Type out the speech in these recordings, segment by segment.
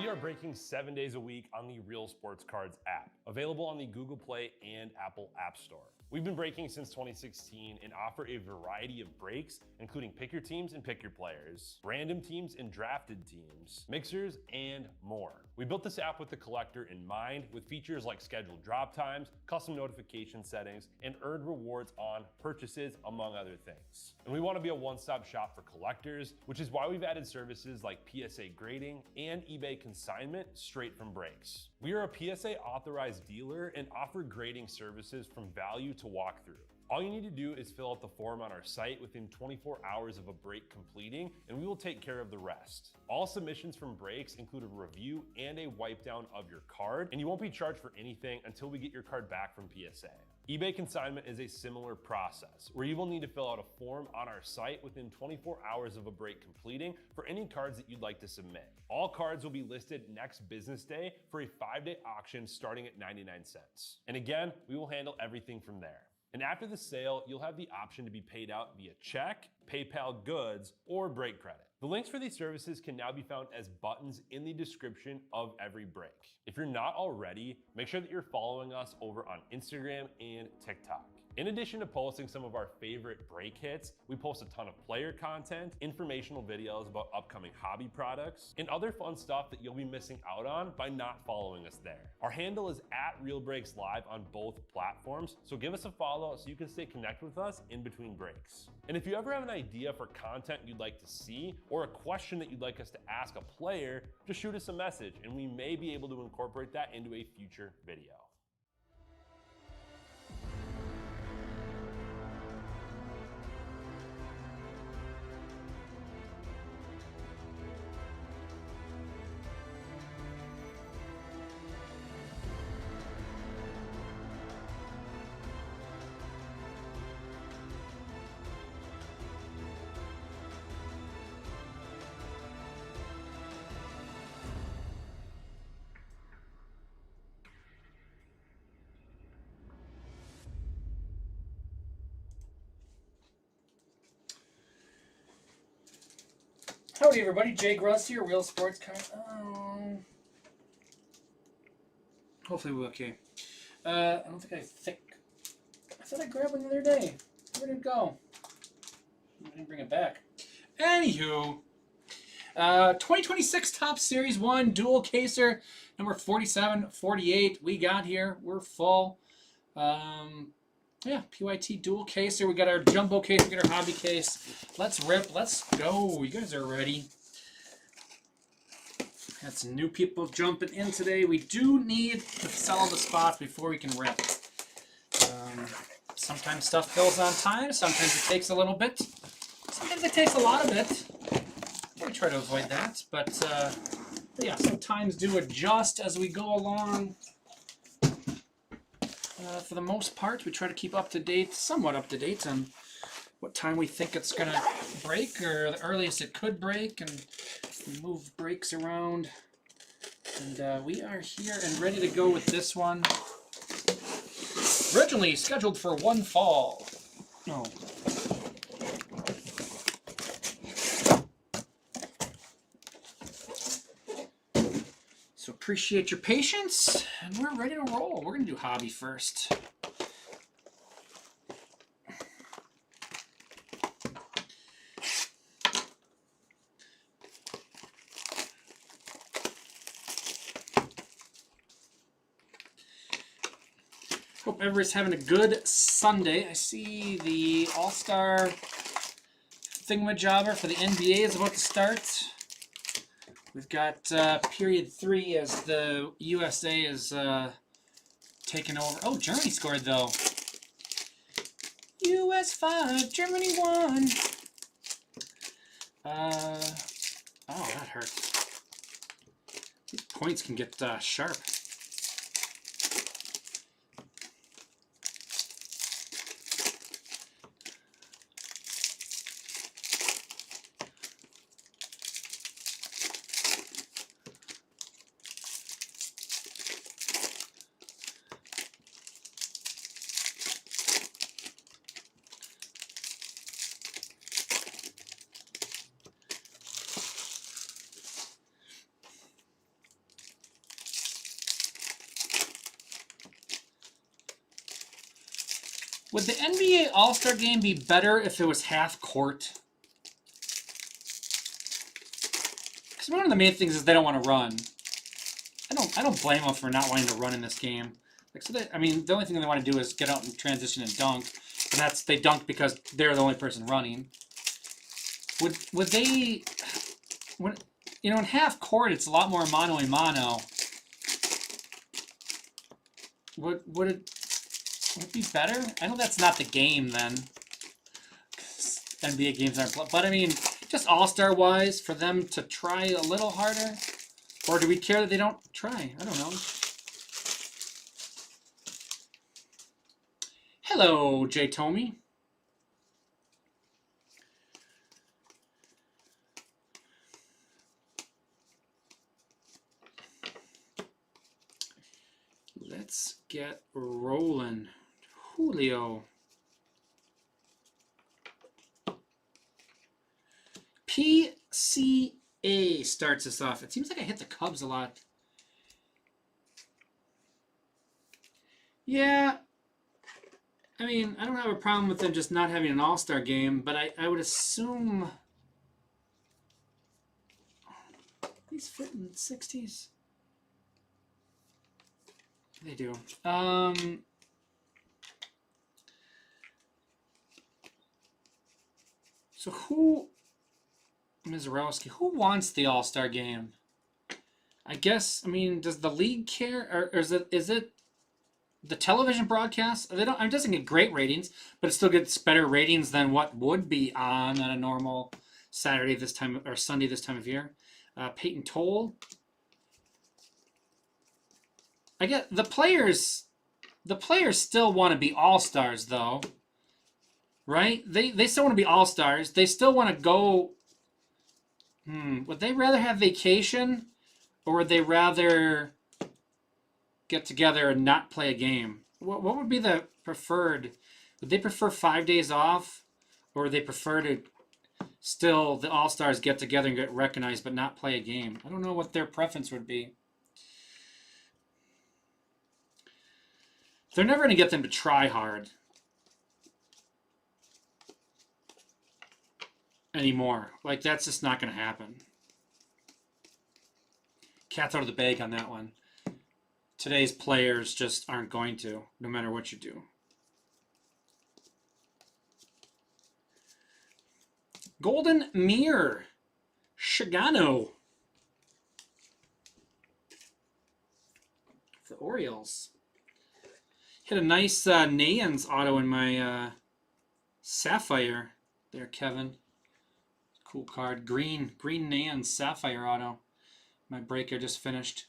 We are breaking 7 days a week on the Real Sports Cards app, available on the Google Play and Apple App Store. We've been breaking since 2016 and offer a variety of breaks, including pick your teams and pick your players, random teams and drafted teams, mixers, and more. We built this app with the collector in mind, with features like scheduled drop times, custom notification settings, and earned rewards on purchases, among other things. And we want to be a one-stop shop for collectors, which is why we've added services like PSA grading and eBay consignment straight from breaks. We are a PSA authorized dealer and offer grading services from value to walkthrough. All you need to do is fill out the form on our site within 24 hours of a break completing, and we will take care of the rest. All submissions from breaks include a review and a wipe down of your card, and you won't be charged for anything until we get your card back from PSA. eBay consignment is a similar process, where you will need to fill out a form on our site within 24 hours of a break completing for any cards that you'd like to submit. All cards will be listed next business day for a 5-day auction starting at 99 cents. And again, we will handle everything from there. And after the sale, you'll have the option to be paid out via check, PayPal goods, or break credit. The links for these services can now be found as buttons in the description of every break. If you're not already, make sure that you're following us over on Instagram and TikTok. In addition to posting some of our favorite break hits, we post a ton of player content, informational videos about upcoming hobby products, and other fun stuff that you'll be missing out on by not following us there. Our handle is @RealBreaksLive on both platforms, so give us a follow so you can stay connected with us in between breaks. And if you ever have an idea for content you'd like to see, or a question that you'd like us to ask a player, just shoot us a message and we may be able to incorporate that into a future video. Howdy everybody, Jake Russ here, Real Sports Card. Hopefully we're okay. I don't think I thought I grabbed one the other day. Where did it go? I didn't bring it back. Anywho, 2026 Top Series 1 Dual Caser, number 4748. We got here. We're full. Yeah, PYT Dual Caser. We got our Jumbo case. We got our Hobby case. Let's rip. Let's go. You guys are ready. Got some new people jumping in today. We do need to sell the spots before we can rip. Sometimes stuff fills on time. Sometimes it takes a little bit. Sometimes it takes a lot of it. We try to avoid that. But yeah, sometimes do adjust as we go along. For the most part, we try to keep up to date, somewhat up to date on what time we think it's going to break, or the earliest it could break, and we move breaks around. And we are here and ready to go with this one. Originally scheduled for one fall. No. So appreciate your patience, and we're ready to roll. We're going to do Hobby first. Hope everybody's having a good Sunday. I see the All-Star thingamajobber for the NBA is about to start. We've got period 3 as the USA is taking over. Oh, Germany scored though. US 5, Germany 1. Oh, that hurts. These points can get sharp. Would the NBA All-Star Game be better if it was half court? Because one of the main things is they don't want to run. I don't blame them for not wanting to run in this game. Like, so I mean, the only thing they want to do is get out and transition and dunk, and that's they dunk because they're the only person running. Would they? When you know, in half court, it's a lot more mano a mano. Would it be better? I know that's not the game then. NBA games aren't, but I mean, just All-Star wise, for them to try a little harder, or do we care that they don't try? I don't know. Hello, J. Tomey. Let's get rolling. Julio. PCA starts us off. It seems like I hit the Cubs a lot. Yeah. I mean, I don't have a problem with them just not having an All-Star game, but I would assume these fit in the 60s. They do. So who, Mizarowski, who wants the All-Star game? I guess, I mean, does the league care, or is it the television broadcast? They don't. It doesn't get great ratings, but it still gets better ratings than what would be on a normal Saturday this time or Sunday this time of year. Peyton Toll. I get the players. The players still want to be all-stars, though, right? They still want to be all-stars. They still want to go. Would they rather have vacation, or would they rather get together and not play a game? What would be the preferred? Would they prefer 5 days off, or would they prefer to still the all-stars get together and get recognized but not play a game? I don't know what their preference would be. They're never going to get them to try hard anymore. Like, that's just not going to happen. Cat's out of the bag on that one. Today's players just aren't going to, no matter what you do. Golden Mirror. Shigano. The Orioles. Hit a nice Nans auto in my Sapphire there, Kevin. Cool card. Green Nans Sapphire auto. My breaker just finished.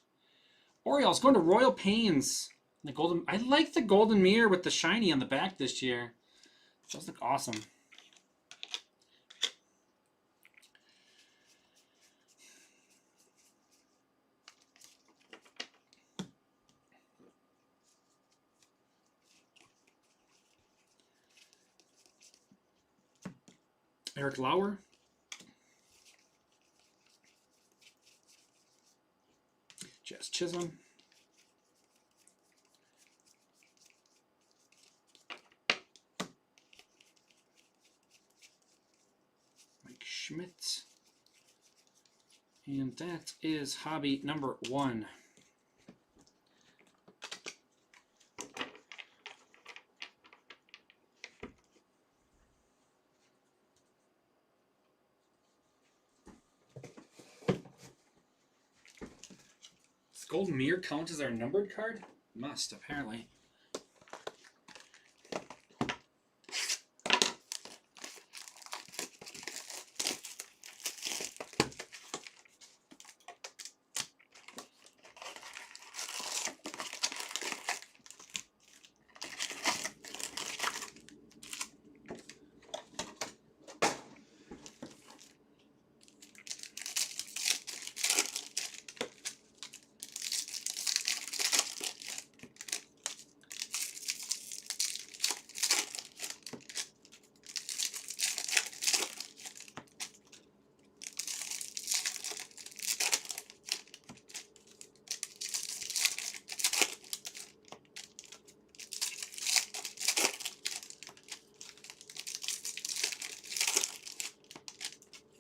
Orioles going to Royal Pains. The golden. I like the Golden Mirror with the shiny on the back this year. Those look awesome. Eric Lauer. Jazz Chisholm. Mike Schmidt. And that is hobby number 1. Golden Mirror count as our numbered card? Must, apparently.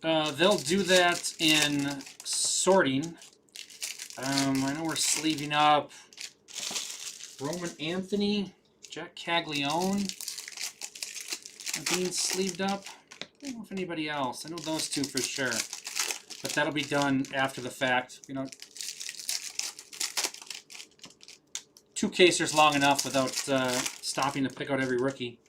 They'll do that in sorting. I know we're sleeving up Roman Anthony, Jack Caglione are being sleeved up. I don't know if anybody else. I know those two for sure. But that'll be done after the fact. You know, 2 casers long enough without stopping to pick out every rookie.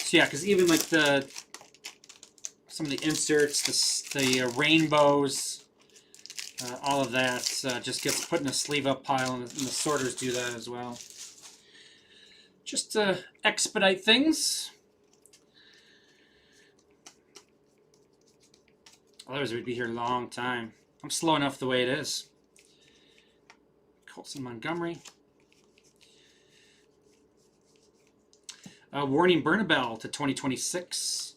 So yeah, because even like some of the inserts, the rainbows, all of that just gets put in a sleeve up pile, and the sorters do that as well. Just to expedite things. Otherwise, we'd be here a long time. I'm slow enough the way it is. Colson Montgomery. Warning Bernabel to 2026,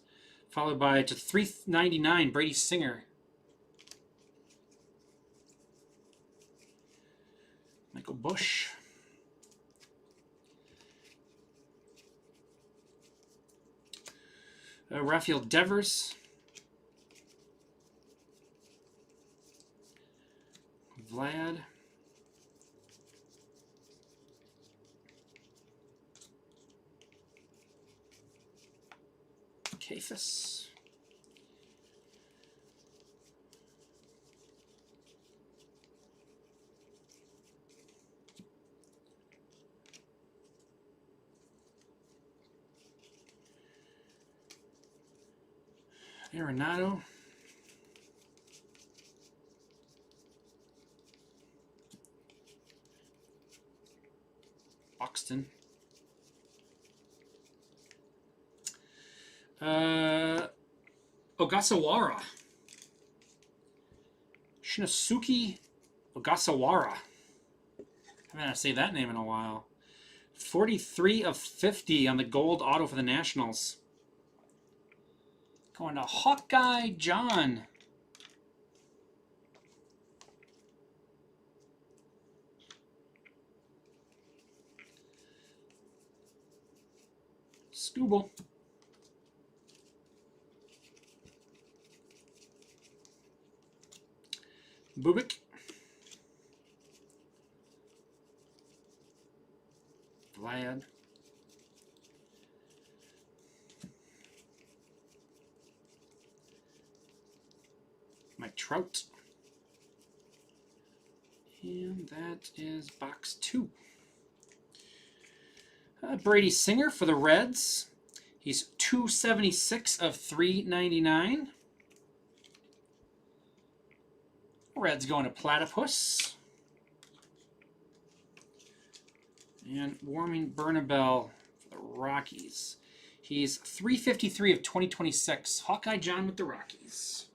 followed by to 399 Brady Singer. Michael Bush. Rafael Devers. Vlad. Cephas. Arenado. Buxton. Ogasawara. Shinosuke Ogasawara. I haven't had to say that name in a while. 43 of 50 on the gold auto for the Nationals. Going to Hawkeye John. Scooble. Bubik. Vlad. Mike Trout. And that is box 2. Brady Singer for the Reds. He's 276 of 399. Reds going to Platypus. And Warming Bernabel for the Rockies. He's 353 of 2026. Hawkeye John with the Rockies.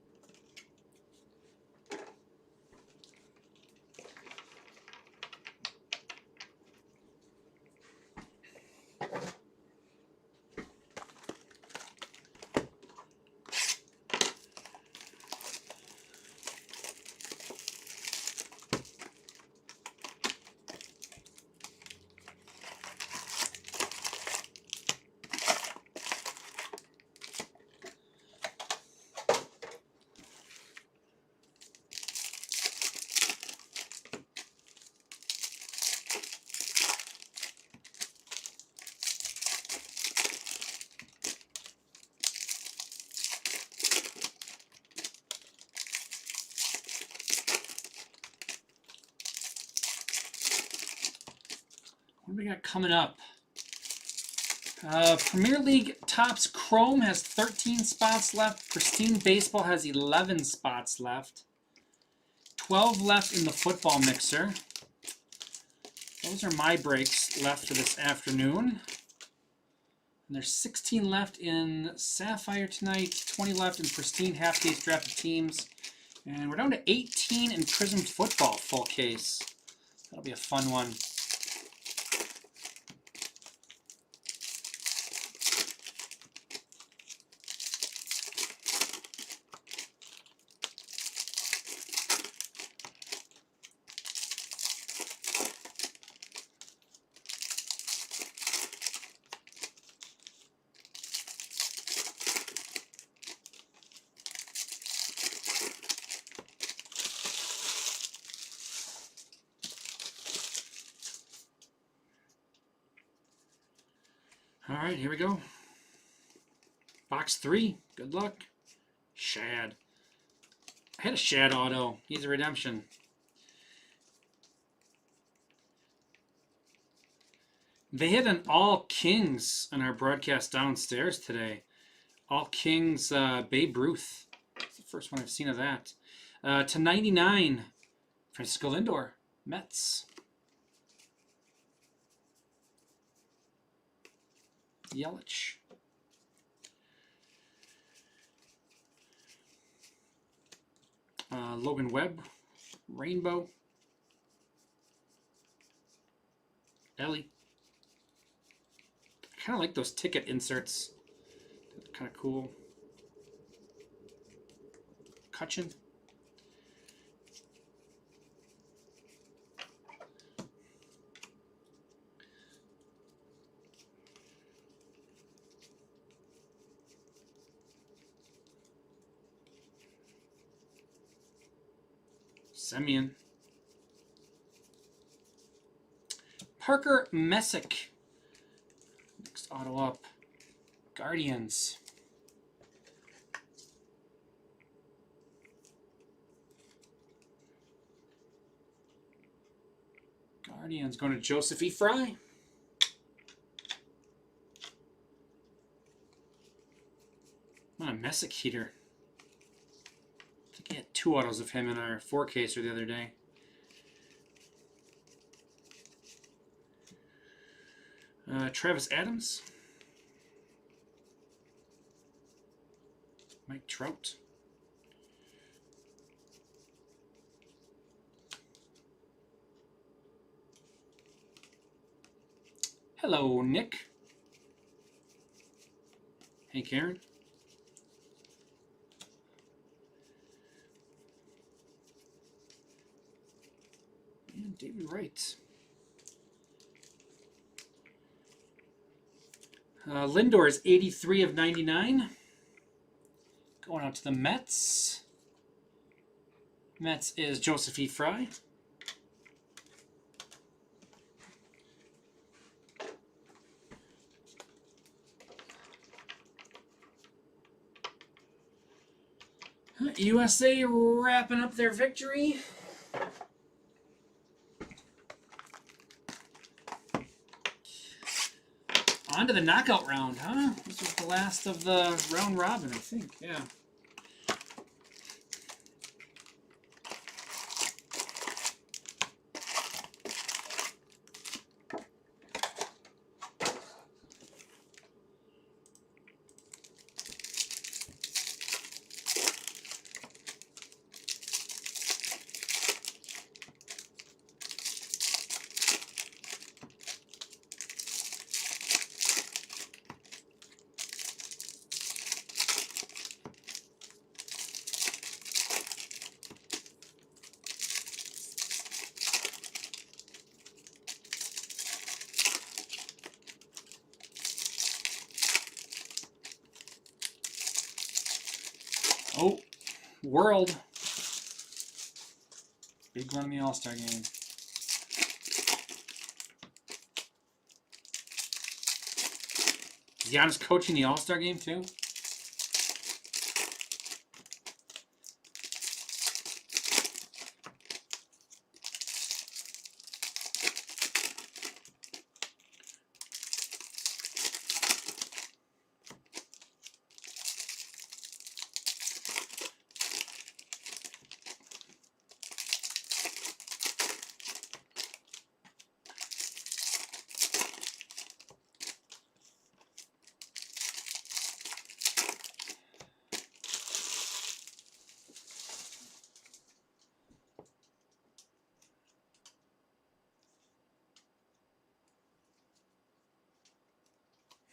What do we got coming up? Premier League Topps Chrome has 13 spots left. Pristine Baseball has 11 spots left. 12 left in the football mixer. Those are my breaks left for this afternoon. And there's 16 left in Sapphire tonight, 20 left in Pristine half case drafted teams. And we're down to 18 in Prism Football full case. That'll be a fun one. right, here we go. Box 3. Good luck. Shad. I had a Shad auto. He's a redemption. They had an All Kings on our broadcast downstairs today. All Kings Babe Ruth. That's the first one I've seen of that. To 99, Francisco Lindor, Mets. Yelich. Logan Webb, Rainbow. Ellie. I kind of like those ticket inserts. Kind of cool. Cutchin. Semyon. Parker Messick. Next auto up. Guardians. Guardians going to Joseph E. Fry. What a Messick heater. I think I had 2 autos of him in our 4-caser the other day. Travis Adams. Mike Trout. Hello, Nick. Hey, Karen. And David Wright. Lindor is 83 of 99. Going out to the Mets. Mets is Joseph E. Fry. USA wrapping up their victory. On to the knockout round, huh? This was the last of the round robin, I think. Yeah. Oh, World. Big run in the All-Star game. Is Giannis coaching the All-Star game too?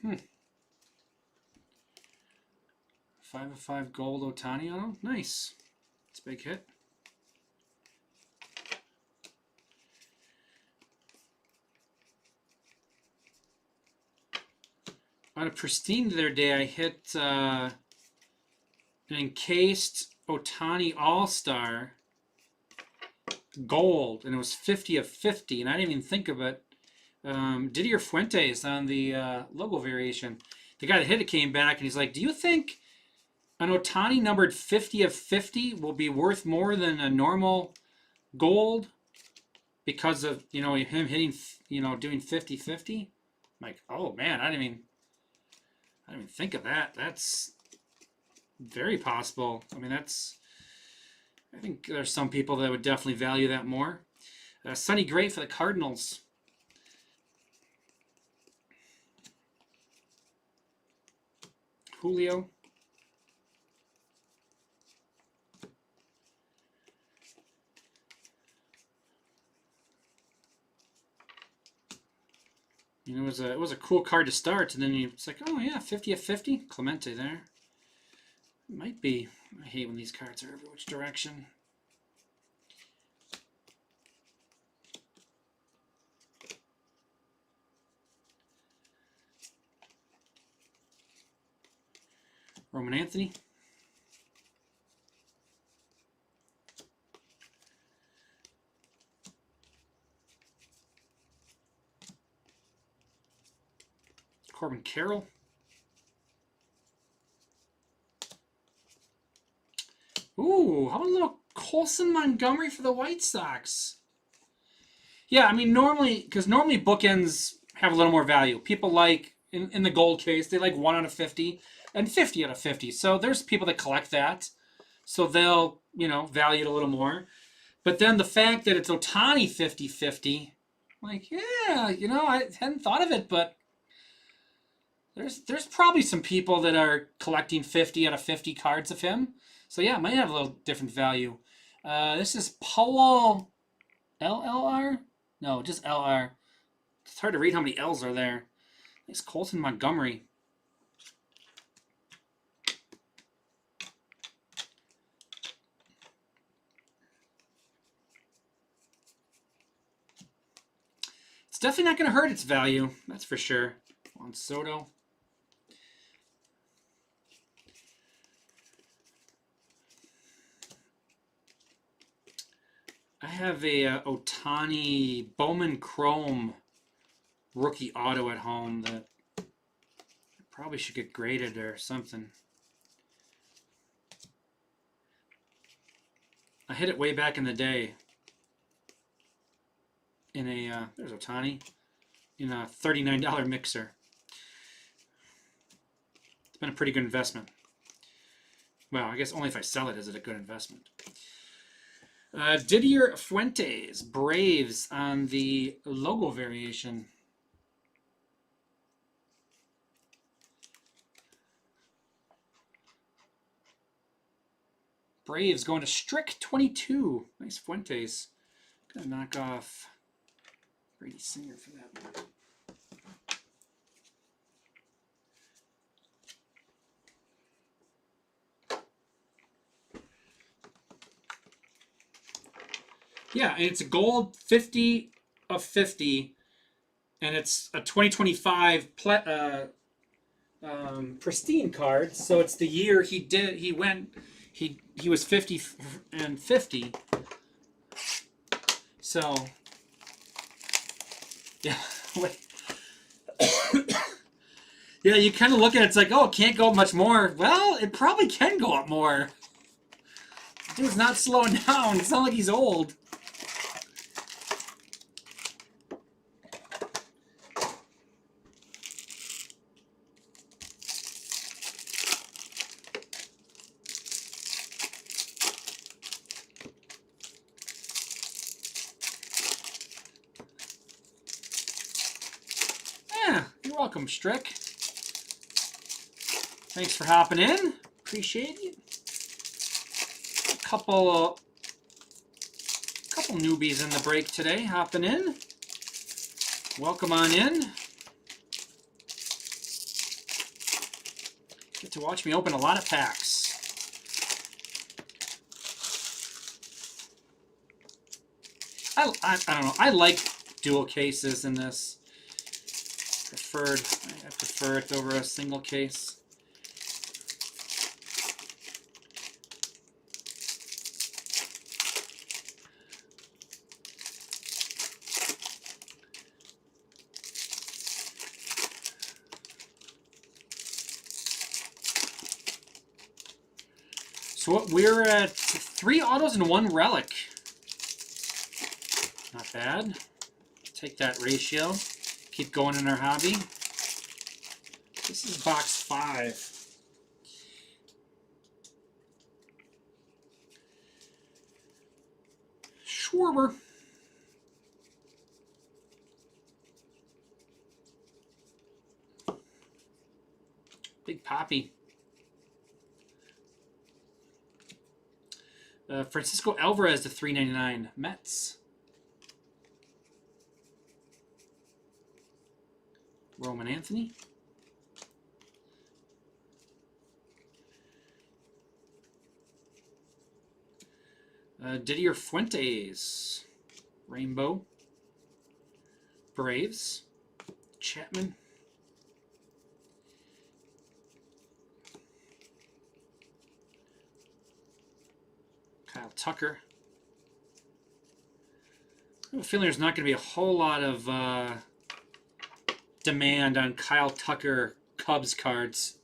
Hmm. 5 of 5 gold Ohtani on him. Nice. It's a big hit. On a pristine the other day, I hit an encased Ohtani All-Star gold, and it was 50 of 50, and I didn't even think of it. Didier Fuentes on the logo variation. The guy that hit it came back and he's like, do you think an Ohtani numbered 50 of 50 will be worth more than a normal gold because of, him hitting, doing 50-50? I'm like, oh man, I didn't even think of that. That's very possible. I mean, I think there's some people that would definitely value that more. Sonny Gray for the Cardinals. Julio. It was a cool card to start, and then it's like, oh yeah, 50 of 50. Clemente there. Might be. I hate when these cards are every which direction. Roman Anthony. Corbin Carroll. Ooh, how about a little Colson Montgomery for the White Sox? Yeah, I mean, normally bookends have a little more value. People like, in the gold case, they like 1 out of 50 and 50 out of 50. So there's people that collect that. So they'll, value it a little more. But then the fact that it's Ohtani 50-50, like, yeah, I hadn't thought of it, but there's probably some people that are collecting 50 out of 50 cards of him. So yeah, it might have a little different value. This is Paul LLR? No, just LR. It's hard to read how many L's are there. It's Colton Montgomery. It's definitely not going to hurt its value. That's for sure. Juan Soto. I have a Ohtani Bowman Chrome rookie auto at home that I probably should get graded or something. I hit it way back in the day in a, there's Ohtani, in a $39 mixer. It's been a pretty good investment. Well, I guess only if I sell it is it a good investment. Didier Fuentes, Braves on the logo variation. Braves going to Strick 22. Nice Fuentes. Gonna knock off Brady Singer for that one. Yeah, and it's a gold 50 of 50, and it's a 2025 pristine card. So it's the year he was 50 and 50. So yeah, wait. Yeah, you kind of look at it, it's like, oh, it can't go up much more. Well, it probably can go up more. Dude's not slowing down. It's not like he's old. Yeah, you're welcome, Strick. Thanks for hopping in. Appreciate it. A couple newbies in the break today hopping in. Welcome on in. Get to watch me open a lot of packs. I don't know. I like dual cases in this. I prefer it over a single case. So we're at 3 autos and 1 relic. Not bad. Take that ratio. Keep going in our hobby. This is box 5. Schwarber. Big Poppy. Francisco Alvarez to 399. Mets. Roman Anthony. Didier Fuentes. Rainbow. Braves. Chapman. Kyle Tucker. I have a feeling there's not going to be a whole lot of demand on Kyle Tucker Cubs cards.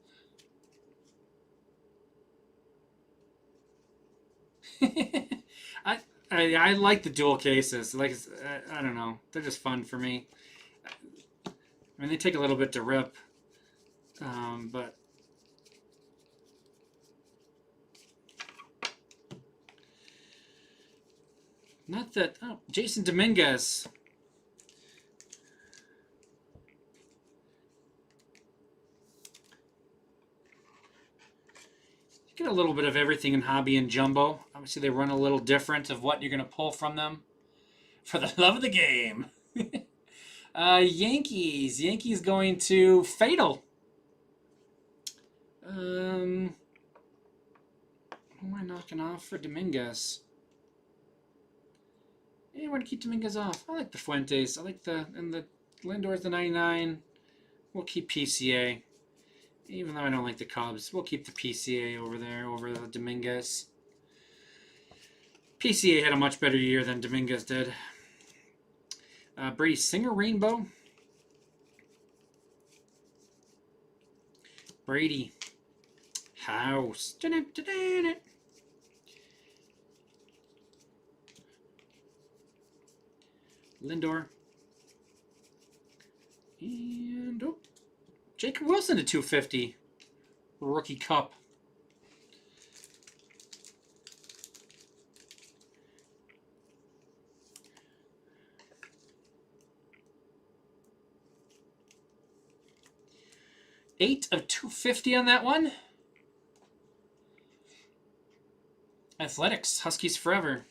I like the dual cases. Like I don't know, they're just fun for me. I mean, they take a little bit to rip, but not that. Oh, Jason Dominguez. Get a little bit of everything in hobby and jumbo. Obviously, they run a little different of what you're going to pull from them. For the love of the game. Yankees. Yankees going to Fatal. Who am I knocking off for Dominguez? Yeah, we're going to keep Dominguez off. I like the Fuentes. I like and the Lindor's the 99. We'll keep PCA. Even though I don't like the Cubs, we'll keep the PCA over there, over the Dominguez. PCA had a much better year than Dominguez did. Brady Singer Rainbow. Brady House. Lindor. And Jacob Wilson to 250. Rookie Cup. Eight of 250 on that one. Athletics, Huskies forever.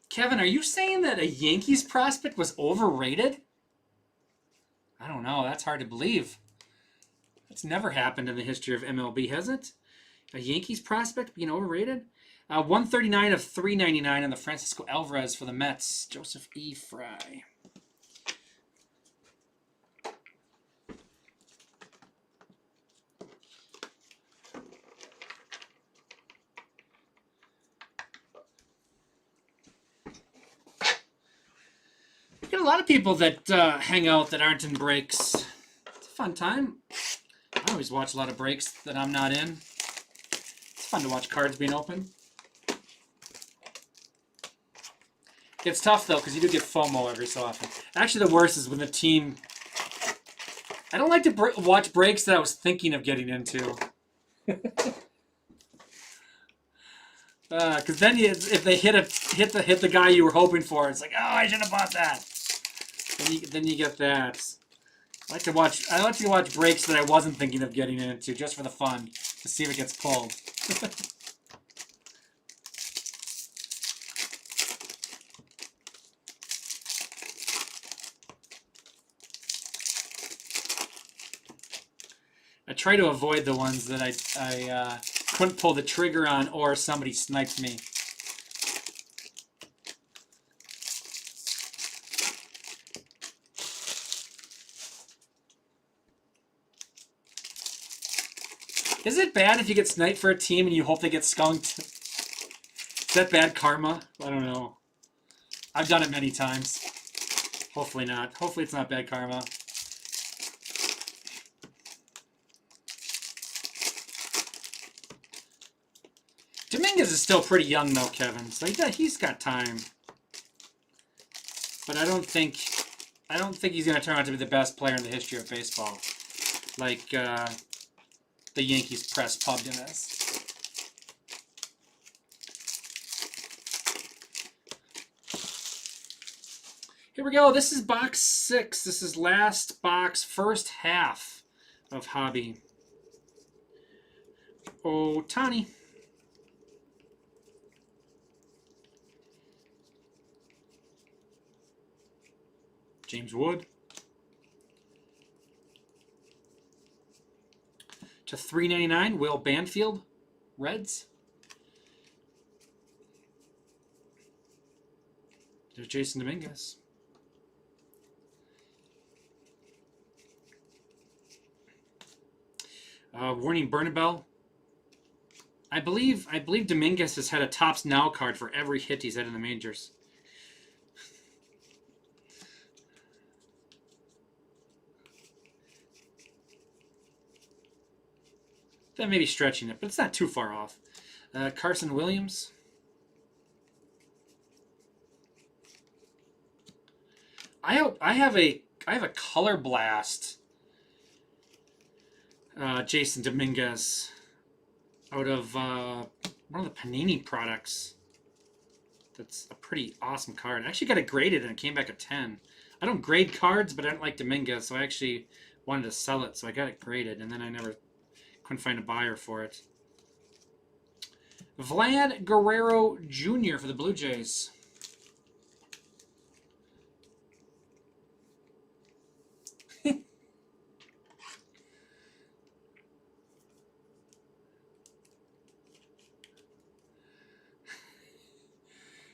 Kevin, are you saying that a Yankees prospect was overrated? I don't know. That's hard to believe. That's never happened in the history of MLB, has it? A Yankees prospect being overrated? 139 of 399 on the Francisco Alvarez for the Mets. Joseph E. Fry. Got a lot of people that hang out that aren't in breaks. It's a fun time. I always watch a lot of breaks that I'm not in. It's fun to watch cards being opened. It's tough though because you do get FOMO every so often. Actually, the worst is when the team. I don't like to watch breaks that I was thinking of getting into. Because then if they hit the guy you were hoping for, it's like, oh, I should have bought that. Then you get that. I like to watch breaks that I wasn't thinking of getting into just for the fun to see if it gets pulled. I try to avoid the ones that I couldn't pull the trigger on or somebody sniped me. Is it bad if you get sniped for a team and you hope they get skunked? Is that bad karma? I don't know. I've done it many times. Hopefully not. Hopefully it's not bad karma. Dominguez is still pretty young though, Kevin. So he's got time. But I don't think he's going to turn out to be the best player in the history of baseball, like the Yankees press pubbed him as. Here we go. This is box 6. This is last box, first half of Hobby. Ohtani. James Wood. To 399, Will Banfield, Reds. There's Jason Dominguez. Warning Bernabel. I believe Dominguez has had a Topps Now card for every hit he's had in the majors. That may be stretching it, but it's not too far off. Carson Williams. I have a Color Blast. Jason Dominguez out of one of the Panini products. That's a pretty awesome card. I actually got it graded and it came back a 10. I don't grade cards, but I don't like Dominguez, so I actually wanted to sell it, so I got it graded, and then I couldn't find a buyer for it. Vlad Guerrero Jr. for the Blue Jays.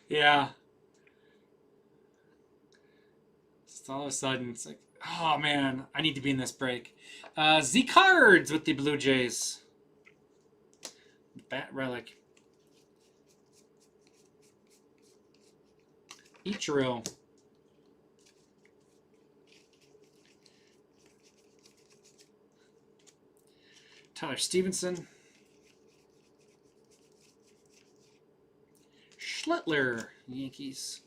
Yeah. Just all of a sudden, it's like, oh man, I need to be in this break. Z Cards with the Blue Jays. Bat Relic. Ichiro. Tyler Stevenson. Schlittler, Yankees.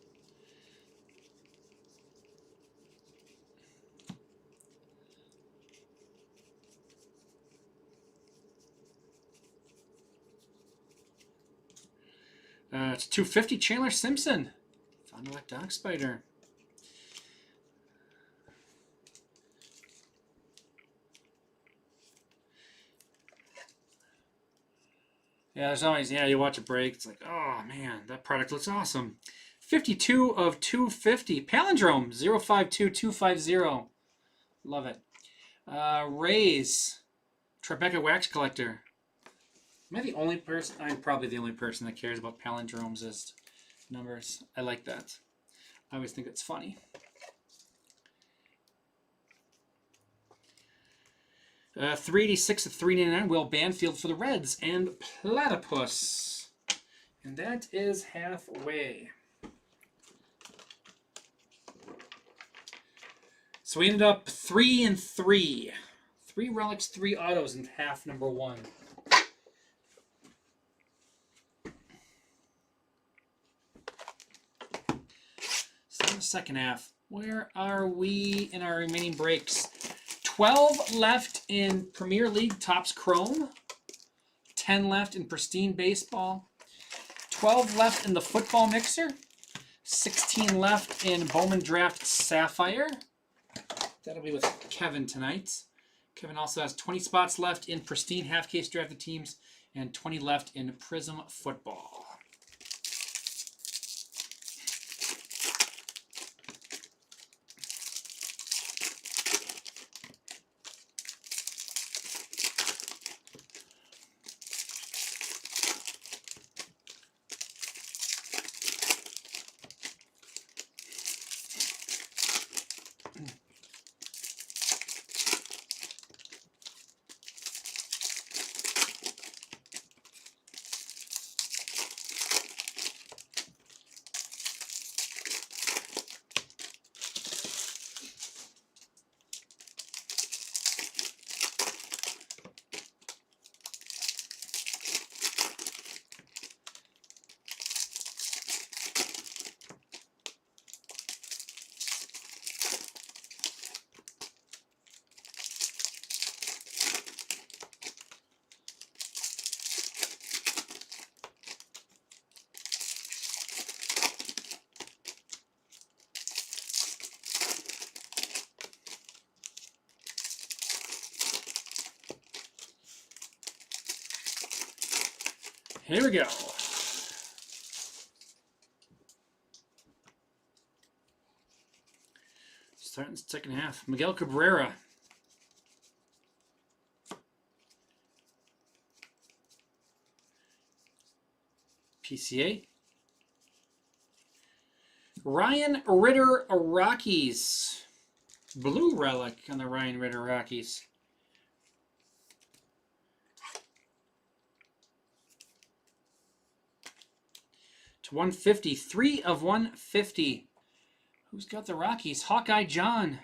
It's 250, Chandler Simpson. Fond du Lac Dog Spider. Yeah, there's always, you watch a break, it's like, oh man, that product looks awesome. 52 of 250. Palindrome, 052250. Love it. Rays, Tribeca Wax Collector. Am I the only person? I'm probably the only person that cares about palindromes as numbers. I like that. I always think it's funny. $386 of $399. Will Banfield for the Reds and Platypus, and that is halfway. So we ended up 3 and 3. 3 relics, 3 autos in half number 1. So in the second half, where are we in our remaining breaks? 12 left in Premier League Topps Chrome. 10 left in Pristine Baseball. 12 left in the Football Mixer. 16 left in Bowman Draft Sapphire. That'll be with Kevin tonight. Kevin also has 20 spots left in Pristine Half-Case Drafted Teams and 20 left in Prism Football. Here we go. Starting the second half. Miguel Cabrera. PCA. Ryan Ritter Rockies. Blue relic on the Ryan Ritter Rockies. To 150. 3 of 150. Who's got the Rockies? Hawkeye John.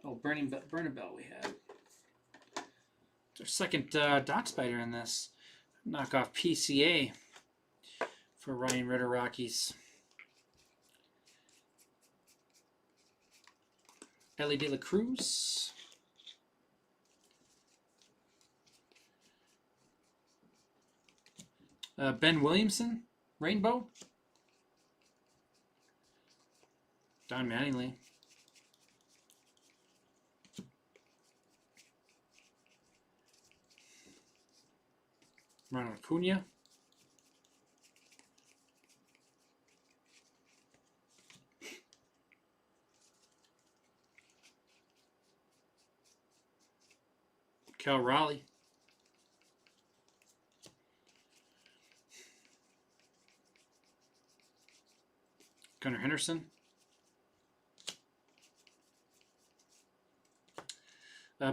Oh, Bernabell we had. It's our second Doc Spider in this. Knockoff PCA for Ryan Ritter Rockies. Ellie De La Cruz. Ben Williamson, Rainbow. Don Mattingly. Ronald Acuna. Cal Raleigh. Gunnar Henderson.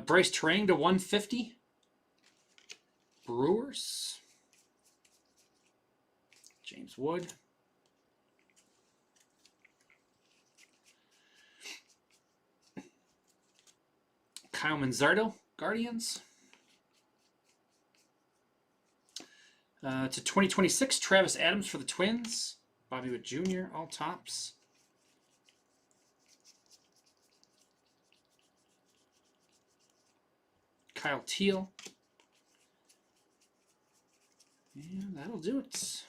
Bryce Terang to 150. Brewers. James Wood. Kyle Manzardo, Guardians. To 2026, Travis Adams for the Twins. Bobby Witt Jr., all tops. Kyle Teal. And that'll do it.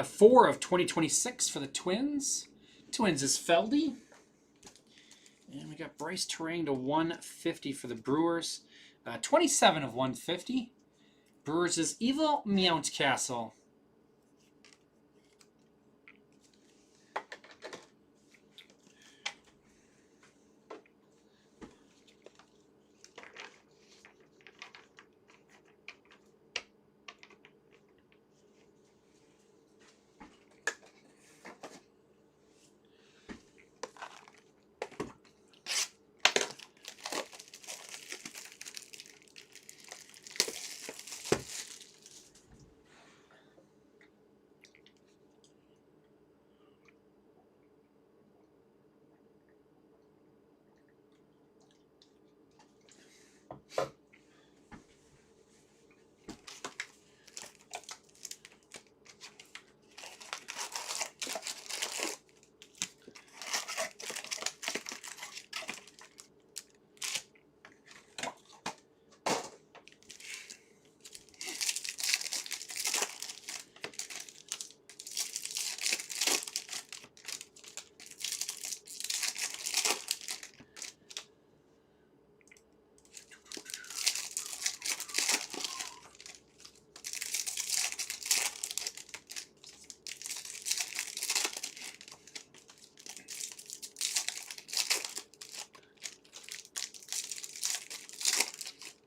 Four of 2026 for the Twins. Twins is Feldy. And we got Bryce Terang to 150 for the Brewers. 27 of 150. Brewers is Evil Mountcastle.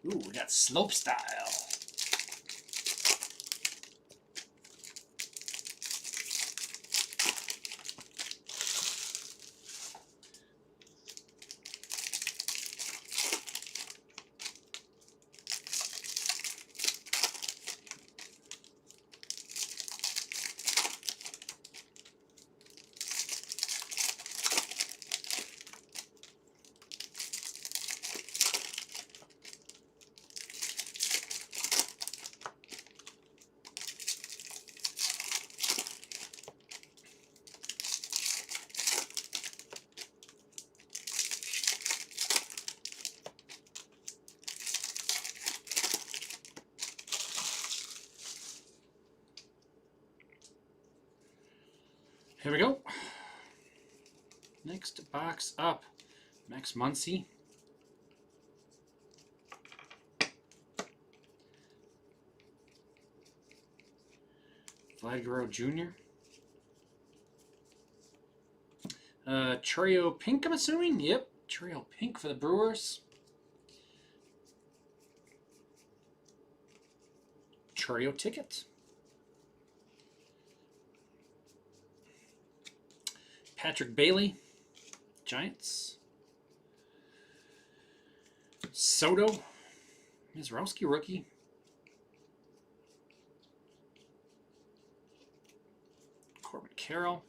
Ooh, we got Slope Style. Here we go. Next box up. Max Muncy. Vlad Guerrero Jr. Choreo Pink, I'm assuming? Yep, Choreo Pink for the Brewers. Choreo Ticket. Patrick Bailey, Giants. Soto, Mizrowski rookie. Corbin Carroll.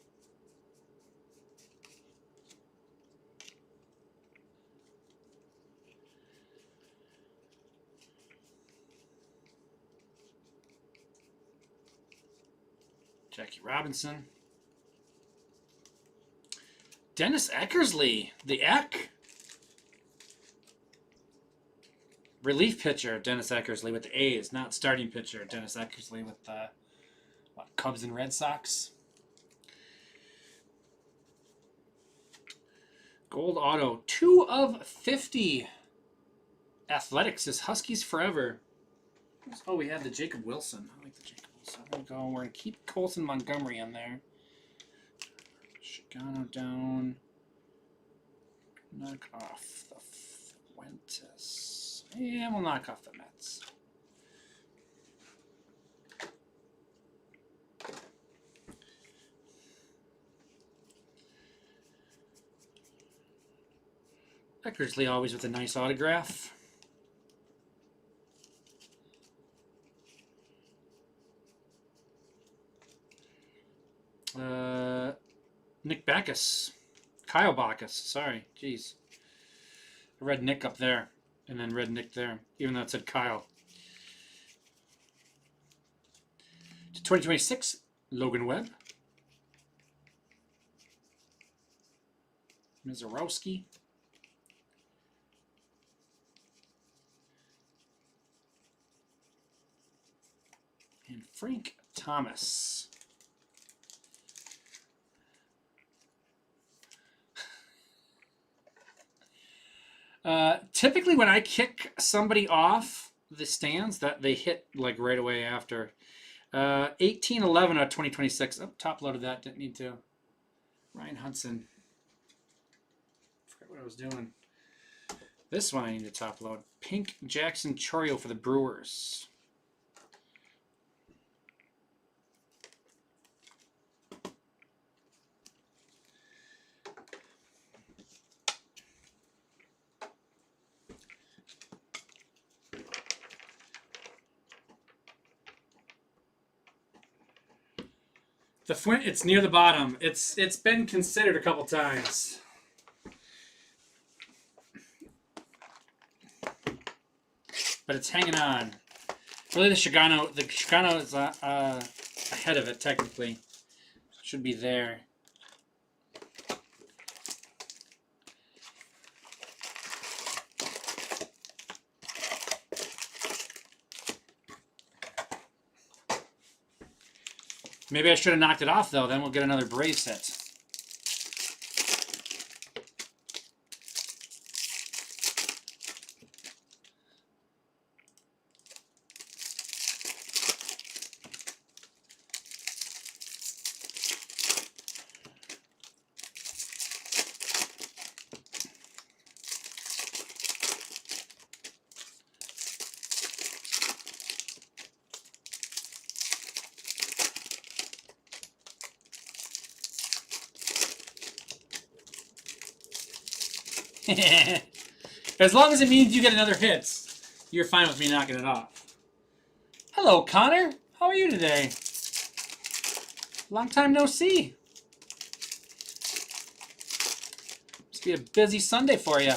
Jackie Robinson. Dennis Eckersley, the Eck. Relief pitcher, Dennis Eckersley with the A's, not starting pitcher, Dennis Eckersley with the Cubs and Red Sox. Gold auto, 2/50. Athletics is Huskies forever. Oh, we had the Jacob Wilson. I like the Jacob Wilson. There we go. We're going to keep Colson Montgomery in there. Shigano down. Knock off the Fuentes. Yeah, we'll knock off the Mets. Eckersley always with a nice autograph. Nick Backus. Kyle Backus. Sorry. Jeez. I read Nick up there and then read Nick there, even though it said Kyle. To 2026, Logan Webb. Mizorowski. And Frank Thomas. Typically when I kick somebody off the stands, that they hit like right away after. 1811 out of 2026. Oh, top loaded that. Didn't need to. Ryan Hudson. Forgot what I was doing. This one I need to top load. Pink Jackson Choreo for the Brewers. The Flint, it's near the bottom. It's been considered a couple times. But it's hanging on. Really, the Shigano is ahead of it technically. Should be there. Maybe I should have knocked it off, though. Then we'll get another Braves hit. As long as it means you get another hit, you're fine with me knocking it off. Hello, Connor. How are you today? Long time no see. Must be a busy Sunday for you.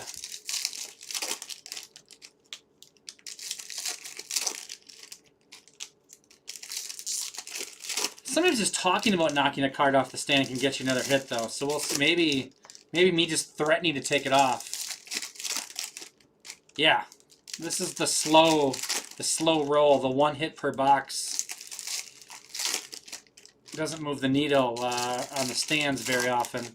Sometimes just talking about knocking a card off the stand can get you another hit, though. So we'll see. Maybe me just threatening to take it off. Yeah, this is the slow roll. The one hit per box doesn't move the needle on the stands very often.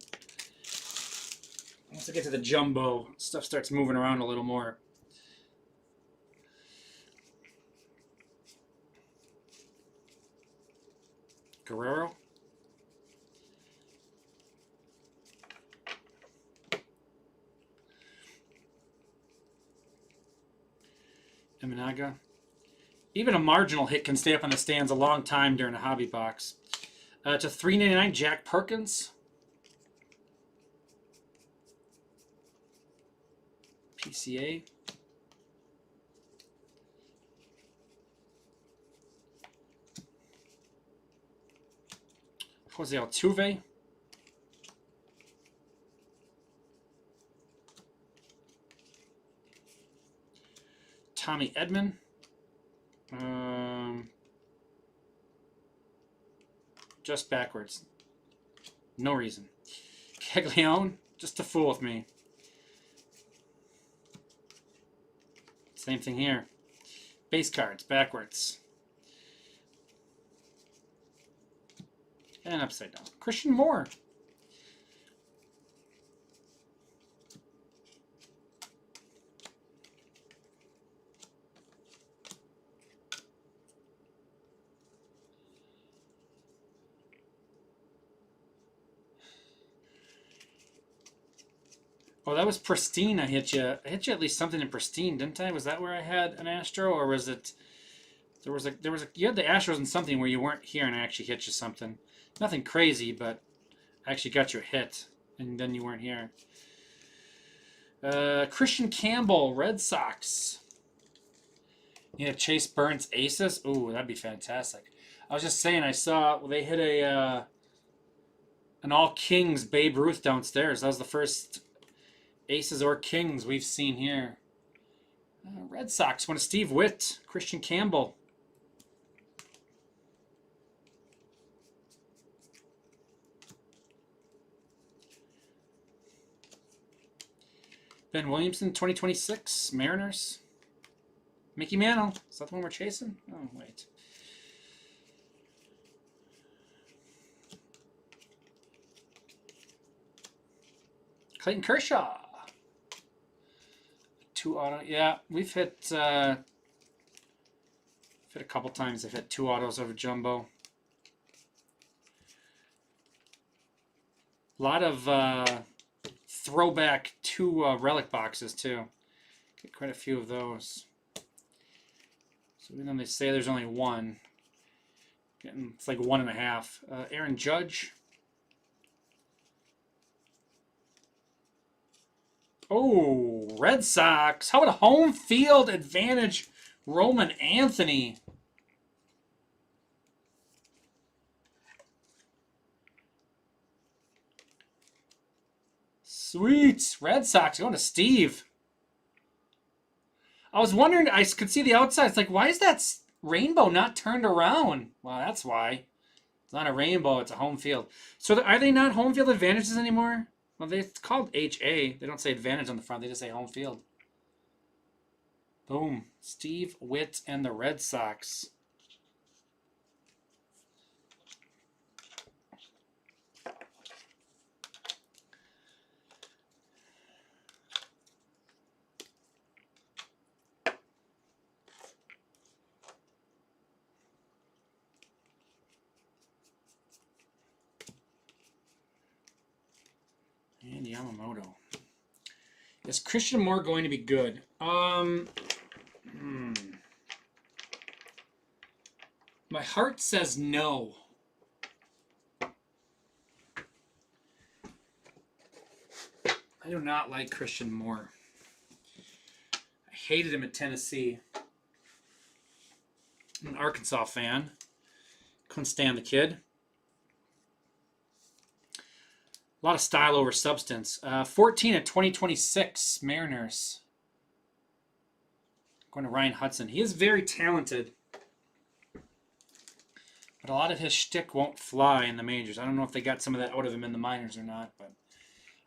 Once I get to the jumbo, stuff starts moving around a little more. Guerrero. Eminaga. Even a marginal hit can stay up on the stands a long time during a hobby box. To $3.99, Jack Perkins. PCA. Jose Altuve. Tommy Edman. Just backwards. No reason. Caglione, just to fool with me. Same thing here. Base cards, backwards. And upside down. Christian Moore. Oh, that was Pristine. I hit you. I hit you at least something in Pristine, didn't I? Was that where I had an Astro, or was it? There was a. You had the Astros in something where you weren't here, and I actually hit you something. Nothing crazy, but I actually got you a hit, and then you weren't here. Christian Campbell, Red Sox. Yeah, Chase Burns Aces. Ooh, that'd be fantastic. I was just saying, I saw they hit an All Kings Babe Ruth downstairs. That was the first Aces or Kings we've seen here. Red Sox won a Steve Witt, Christian Campbell. Ben Williamson, 2026, Mariners. Mickey Mantle. Is that the one we're chasing? Oh, wait. Clayton Kershaw. 2 auto. Yeah, we've hit a couple times. I've hit 2 autos over jumbo. A lot of throwback 2 relic boxes too. Get quite a few of those. So even though they say there's only 1, it's like 1.5. Aaron Judge. Oh, Red Sox. How about a home field advantage, Roman Anthony? Sweet. Red Sox going to Steve. I was wondering, I could see the outside. It's like, why is that rainbow not turned around? Well, that's why. It's not a rainbow. It's a home field. So are they not home field advantages anymore? Well, it's called HA. They don't say advantage on the front. They just say home field. Boom. Steve Witt and the Red Sox. And Yamamoto. Is Christian Moore going to be good? My heart says no. I do not like Christian Moore. I hated him at Tennessee. I'm an Arkansas fan. Couldn't stand the kid. A lot of style over substance. 14 at 2026, Mariners. Going to Ryan Hudson. He is very talented. But a lot of his shtick won't fly in the majors. I don't know if they got some of that out of him in the minors or not. But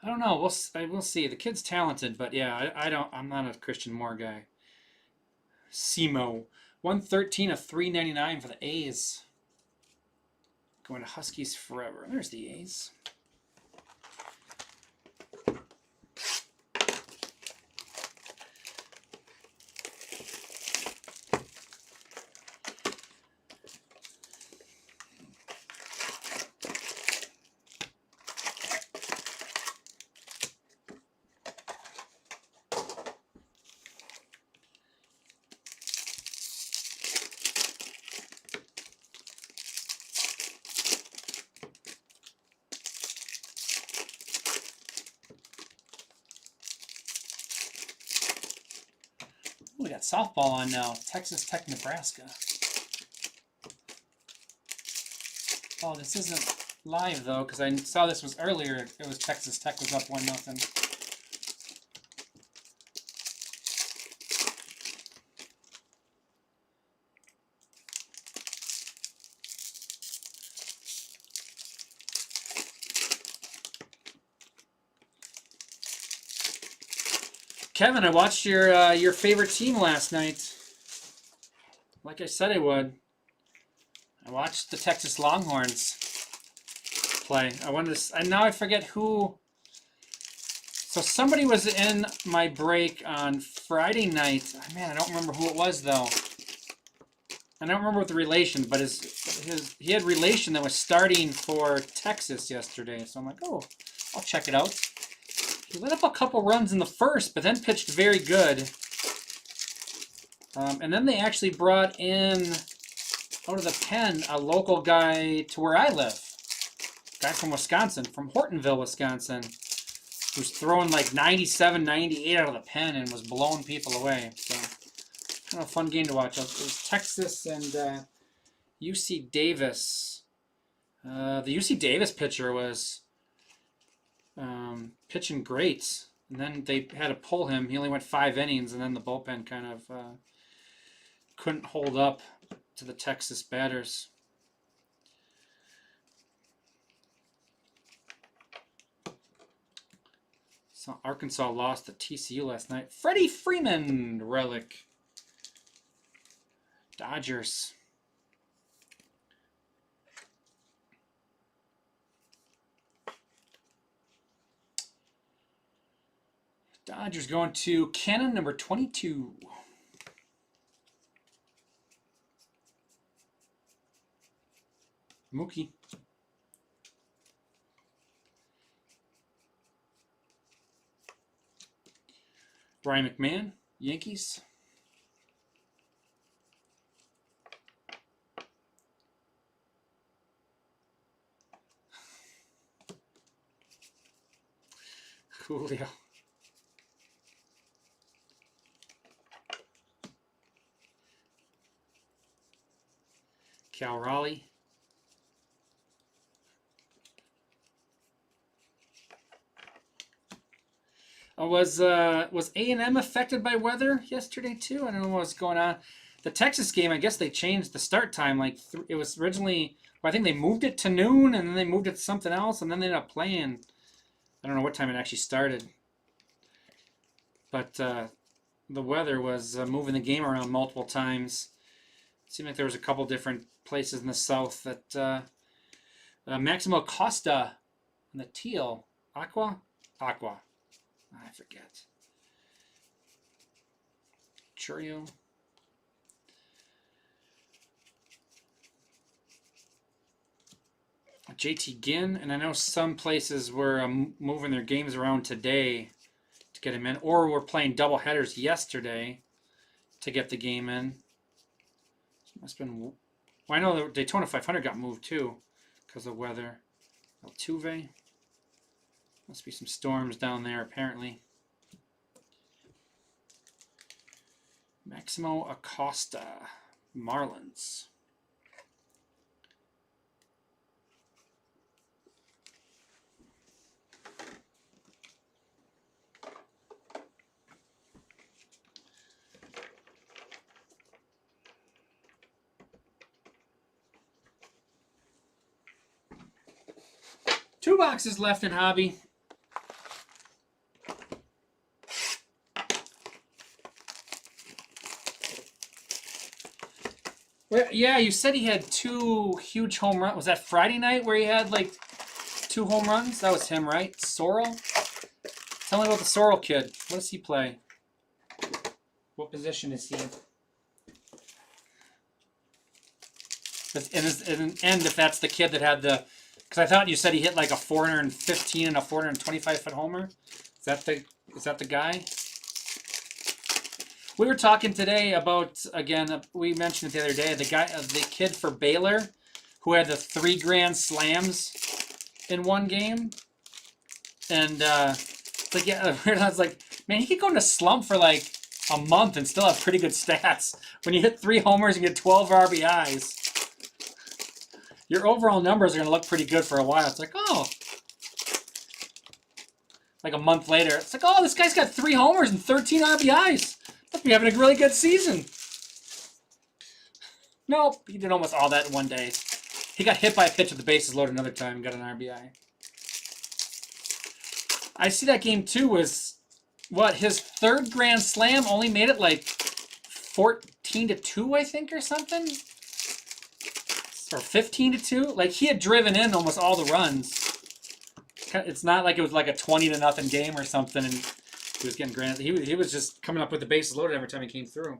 I don't know. We'll see. The kid's talented. But yeah, I'm not a Christian Moore guy. Simo. 113 of 399 for the A's. Going to Huskies forever. There's the A's. We got softball on now. Texas Tech, Nebraska. Oh, this isn't live though, because I saw this was earlier. It was Texas Tech was up 1-0. Kevin, I watched your favorite team last night. Like I said I would. I watched the Texas Longhorns play. I wanted to. And now I forget who. So somebody was in my break on Friday night. Man, I don't remember who it was though. I don't remember what the relation, but he had relation that was starting for Texas yesterday. So I'm like, oh, I'll check it out. He lit up a couple runs in the first, but then pitched very good. And then they actually brought in, out of the pen, a local guy to where I live. Guy from Wisconsin, from Hortonville, Wisconsin, who's throwing like 97, 98 out of the pen and was blowing people away. So, kind of a fun game to watch. It was Texas and UC Davis. The UC Davis pitcher was pitching great, and then they had to pull him. He only went 5 innings, and then the bullpen kind of couldn't hold up to the Texas batters. So Arkansas lost to TCU last night. Freddie Freeman relic. Dodgers. Dodgers going to Cannon number 22. Mookie. Brian McMahon, Yankees. Julio. Cal Raleigh. Was A&M affected by weather yesterday too? I don't know what's going on. The Texas game, I guess they changed the start time. Like it was originally, well, I think they moved it to noon, and then they moved it to something else, and then they ended up playing. I don't know what time it actually started. But the weather was moving the game around multiple times. It seemed like there was a couple different places in the south that Maximo Costa and the teal. Aqua. I forget. Churio. JT Ginn, and I know some places were moving their games around today to get him in, or were playing double headers yesterday to get the game in. Must have been. Well, I know the Daytona 500 got moved too because of weather. Altuve. Must be some storms down there apparently. Maximo Acosta, Marlins. Two boxes left in hobby. Well, yeah, you said he had 2 huge home runs. Was that Friday night where he had like 2 home runs? That was him, right? Sorrell? Tell me about the Sorrell kid. What does he play? What position is he in? And if that's the kid that had the... Because I thought you said he hit like a 415 and a 425-foot homer. Is that the guy? We were talking today about, again, we mentioned it the other day, the kid for Baylor who had the 3 grand slams in one game. And I was like, man, he could go into slump for like a month and still have pretty good stats. When you hit 3 homers and get 12 RBIs, your overall numbers are going to look pretty good for a while. It's like, oh. Like a month later, it's like, oh, this guy's got 3 homers and 13 RBIs. Must be having a really good season. Nope, he did almost all that in one day. He got hit by a pitch with the bases loaded another time and got an RBI. I see that game too was, what, his 3rd grand slam only made it like 14-2, I think, or something? Or 15-2? Like, he had driven in almost all the runs. It's not like it was like a 20-0 game or something and he was getting grand. He was just coming up with the bases loaded every time he came through.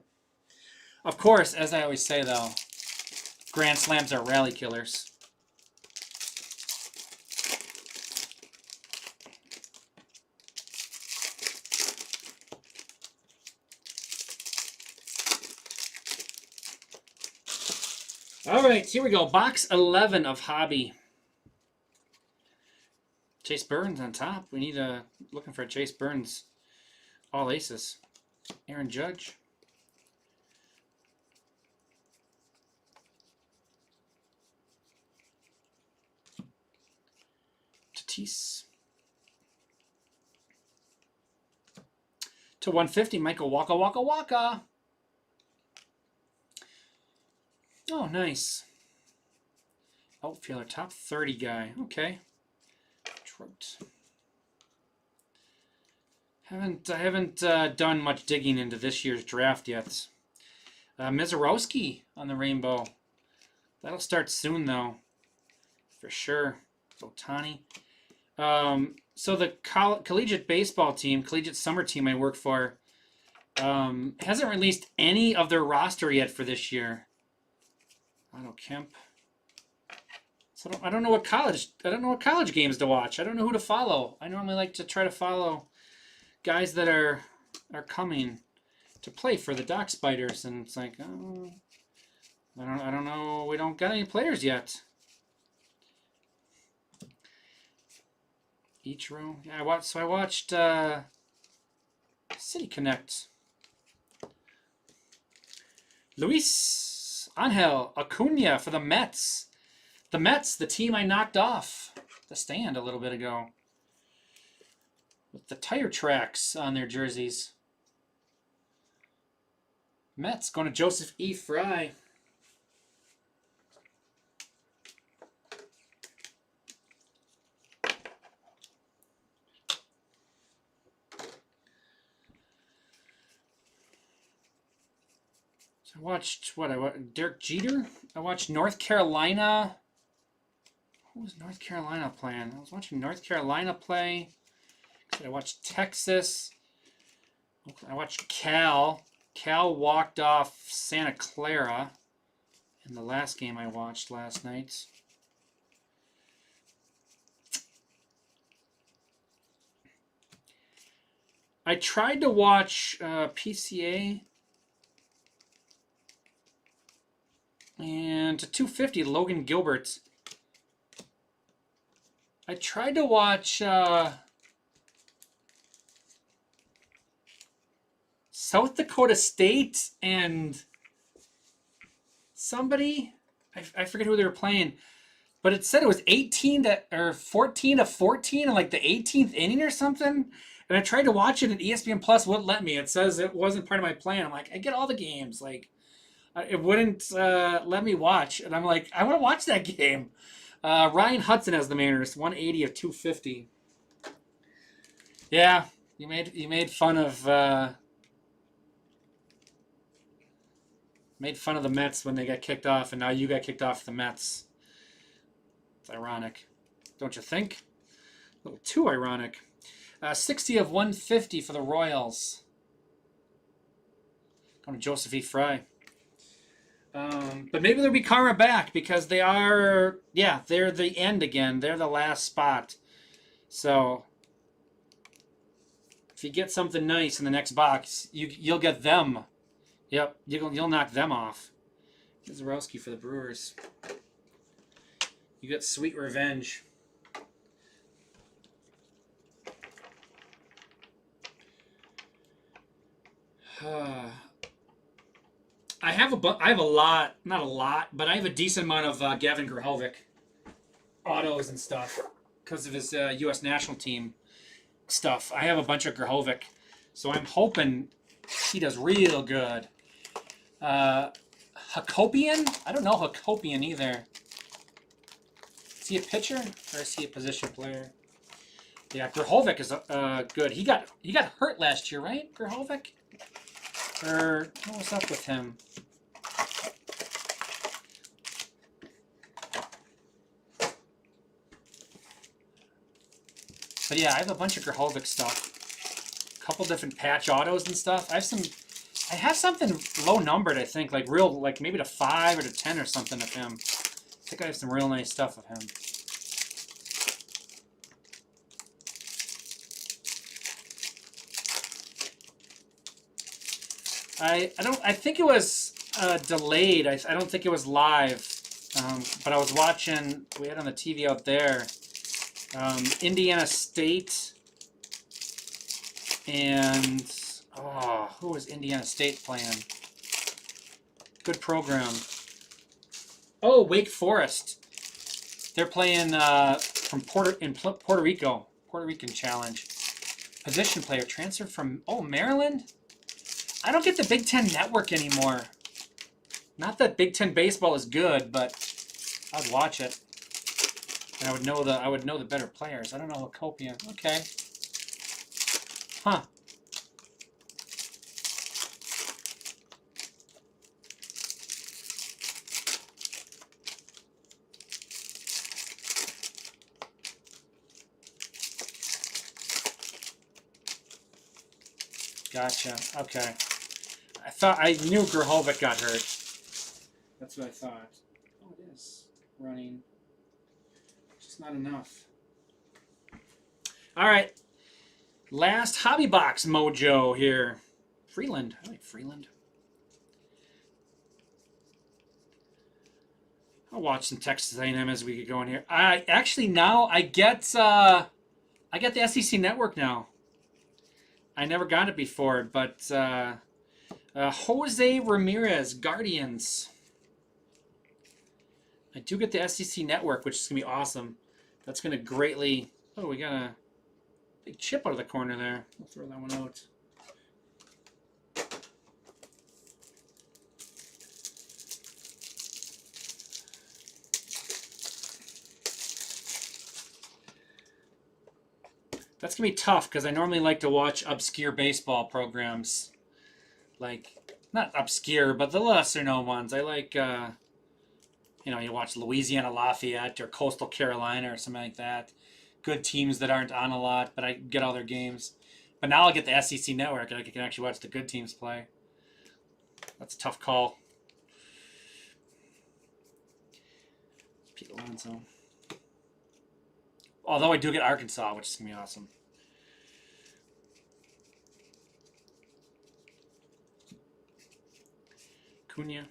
Of course, as I always say though, grand slams are rally killers. All right, here we go. Box 11 of Hobby. Chase Burns on top. We need looking for a Chase Burns all aces. Aaron Judge. Tatis. To 150, Michael Waka. Oh, nice. Outfielder, top 30 guy. Okay. Trout. I haven't done much digging into this year's draft yet. Mizorowski on the rainbow. That'll start soon, though. For sure. Ohtani. So the collegiate baseball team, collegiate summer team I work for, hasn't released any of their roster yet for this year. Otto Kemp. So I don't know what college games to watch. I don't know who to follow. I normally like to try to follow guys that are coming to play for the Dock Spiders, and it's like, oh, I don't know. We don't got any players yet. Ichiro. Yeah, I watched City Connect. Luis Angel Acuna for the Mets. The Mets, the team I knocked off the stand a little bit ago. With the tire tracks on their jerseys. Mets going to Joseph E. Fry. I watched Derek Jeter. I watched North Carolina. Who was North Carolina playing? I was watching North Carolina play. I watched Texas. I watched Cal. Cal walked off Santa Clara in the last game I watched last night. I tried to watch PCA. And to 250, Logan Gilbert. I tried to watch South Dakota State and somebody. I forget who they were playing, but it said it was 14 to 14 in like the 18th inning or something. And I tried to watch it, and ESPN Plus wouldn't let me. It says it wasn't part of my plan. I'm like, I get all the games, like. It wouldn't let me watch, and I'm like, I want to watch that game. Ryan Hudson has the Mariners, 180 of 250. Yeah, you made fun of the Mets when they got kicked off, and now you got kicked off the Mets. It's ironic, don't you think? A little too ironic. 60 of 150 for the Royals. Going to Joseph E. Fry. But maybe there'll be karma back because they're the end again. They're the last spot. So if you get something nice in the next box, you'll get them. Yep, you'll knock them off. Zborowski for the Brewers. You get sweet revenge. I have a lot, not a lot, but I have a decent amount of Gavin Grahovic autos and stuff because of his U.S. national team stuff. I have a bunch of Grahovic, so I'm hoping he does real good. Hakopian? I don't know Hakopian either. Is he a pitcher or is he a position player? Yeah, Grahovic is good. He got hurt last year, right? Grahovic? Or what was up with him? But yeah, I have a bunch of Grahovic stuff. A couple different patch autos and stuff. I have something low numbered, I think, like maybe to 5 or to 10 or something of him. I think I have some real nice stuff of him. I think it was delayed. I don't think it was live. But I was watching, we had on the TV out there, Indiana State and, who was Indiana State playing? Good program. Oh, Wake Forest. They're playing from Puerto Rico. Puerto Rican Challenge. Position player transferred from, Maryland? I don't get the Big Ten Network anymore. Not that Big Ten baseball is good, but I'd watch it. And I would know the better players. I don't know Hakopian. Okay. Huh. Gotcha. Okay. I knew Grahovic got hurt. That's what I thought. Oh, it is running. Just not enough. All right. Last hobby box mojo here. Freeland. I like Freeland. I'll watch some Texas A&M as we get going here. I actually now I get the SEC Network now. I never got it before, but Jose Ramirez, Guardians. I do get the SEC Network, which is going to be awesome. That's going to greatly... Oh, we got a big chip out of the corner there. We'll throw that one out. That's going to be tough because I normally like to watch obscure baseball programs. Like, not obscure, but the lesser known ones. I like, you watch Louisiana Lafayette or Coastal Carolina or something like that. Good teams that aren't on a lot, but I get all their games. But now I'll get the SEC Network and I can actually watch the good teams play. That's a tough call. Pete Alonso. Although I do get Arkansas, which is going to be awesome. Cunha.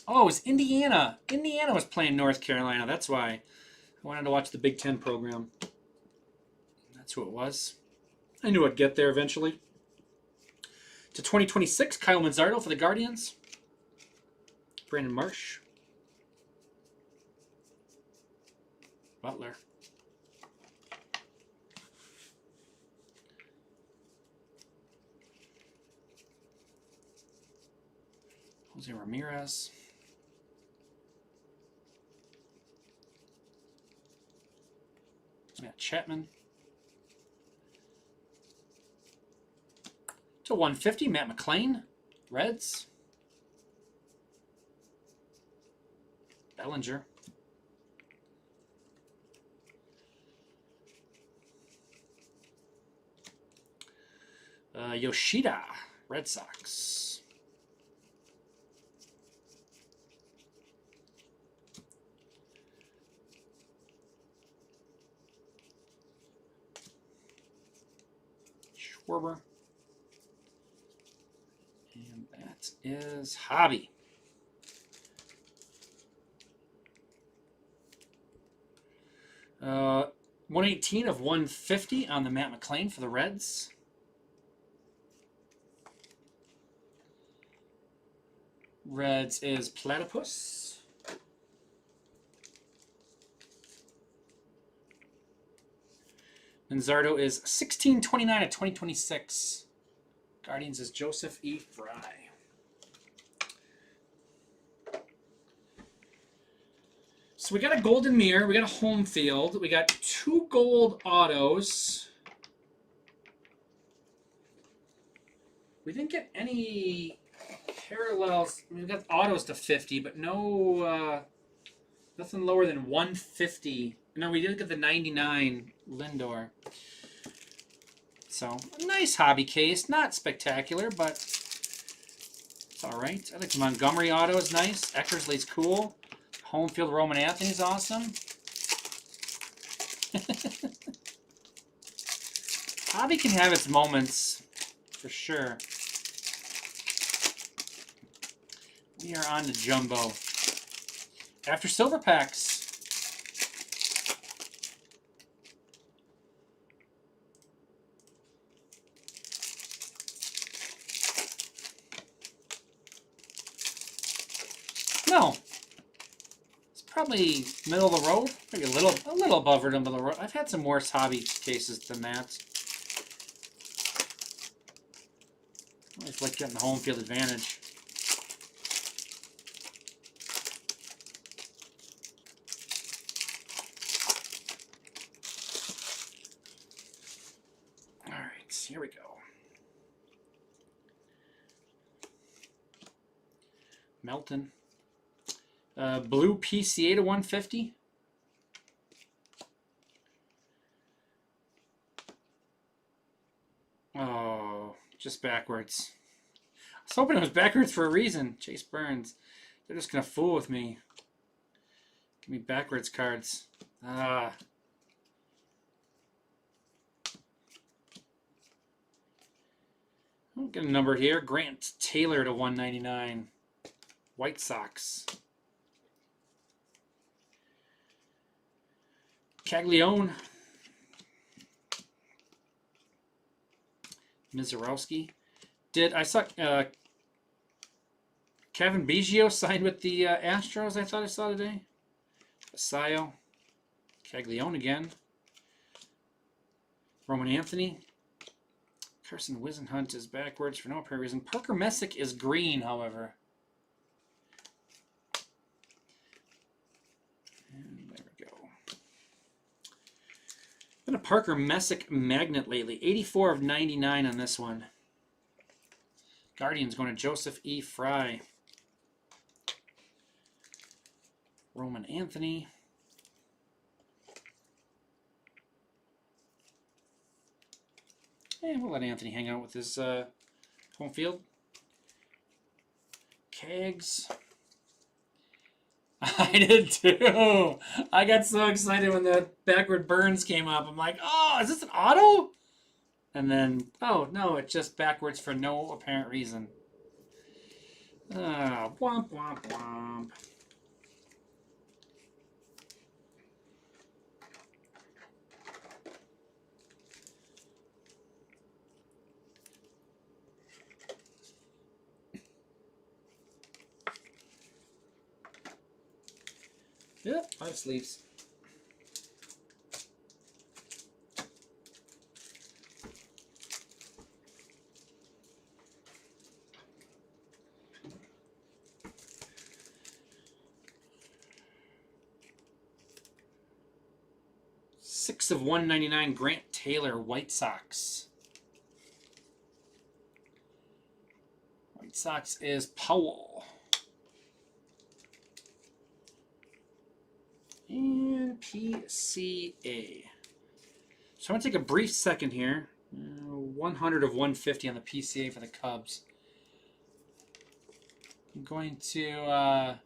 Oh, it was Indiana. Indiana was playing North Carolina. That's why I wanted to watch the Big Ten program. That's who it was. I knew I'd get there eventually. To 2026, Kyle Manzardo for the Guardians. Brandon Marsh. Butler. Jose Ramirez. We got Chapman. To 150, Matt McClain. Reds. Bellinger. Yoshida, Red Sox. Schwarber. And that is Hobby. 118 of 150 on the Matt McLain for the Reds. Reds is Platypus. Manzardo is 1629 of 2026. Guardians is Joseph E. Fry. So we got a golden mirror. We got a home field. We got 2 gold autos. We didn't get any parallels. I mean, we got autos to 50, but no, nothing lower than 150. No, we did get the 99 Lindor. So, a nice hobby case. Not spectacular, but it's all right. I think the Montgomery auto is nice. Eckersley's cool. Home field Roman Anthony's awesome. Hobby can have its moments, for sure. We are on to Jumbo. After Silver Packs. No. It's probably middle of the road. Maybe a little above or middle of the road. I've had some worse hobby cases than that. I always like getting the home field advantage. Alright, here we go. Melton. Blue PCA to 150. Oh, just backwards. I was hoping it was backwards for a reason. Chase Burns. They're just going to fool with me. Give me backwards cards. Ah. I'll get a number here. Grant Taylor to 199. White Sox. Caglione. Mizorowski. I saw Kevin Biggio signed with the Astros, I thought I saw today. Asayo. Caglione again. Roman Anthony. Carson Wisenhunt is backwards for no apparent reason. Parker Messick is green, however. And there we go. Been a Parker Messick magnet lately. 84 of 99 on this one. Guardians going to Joseph E. Fry. Roman Anthony. And we'll let Anthony hang out with his home field. Kegs. I did too. I got so excited when the backward Burns came up. I'm like, oh, is this an auto? And then, oh, no, it's just backwards for no apparent reason. Womp, womp, womp. Yep, 5 sleeves. Six of 199, Grant Taylor, White Sox. White Sox is Powell. And PCA. So I'm going to take a brief second here. 100 of 150 on the PCA for the Cubs. I'm going to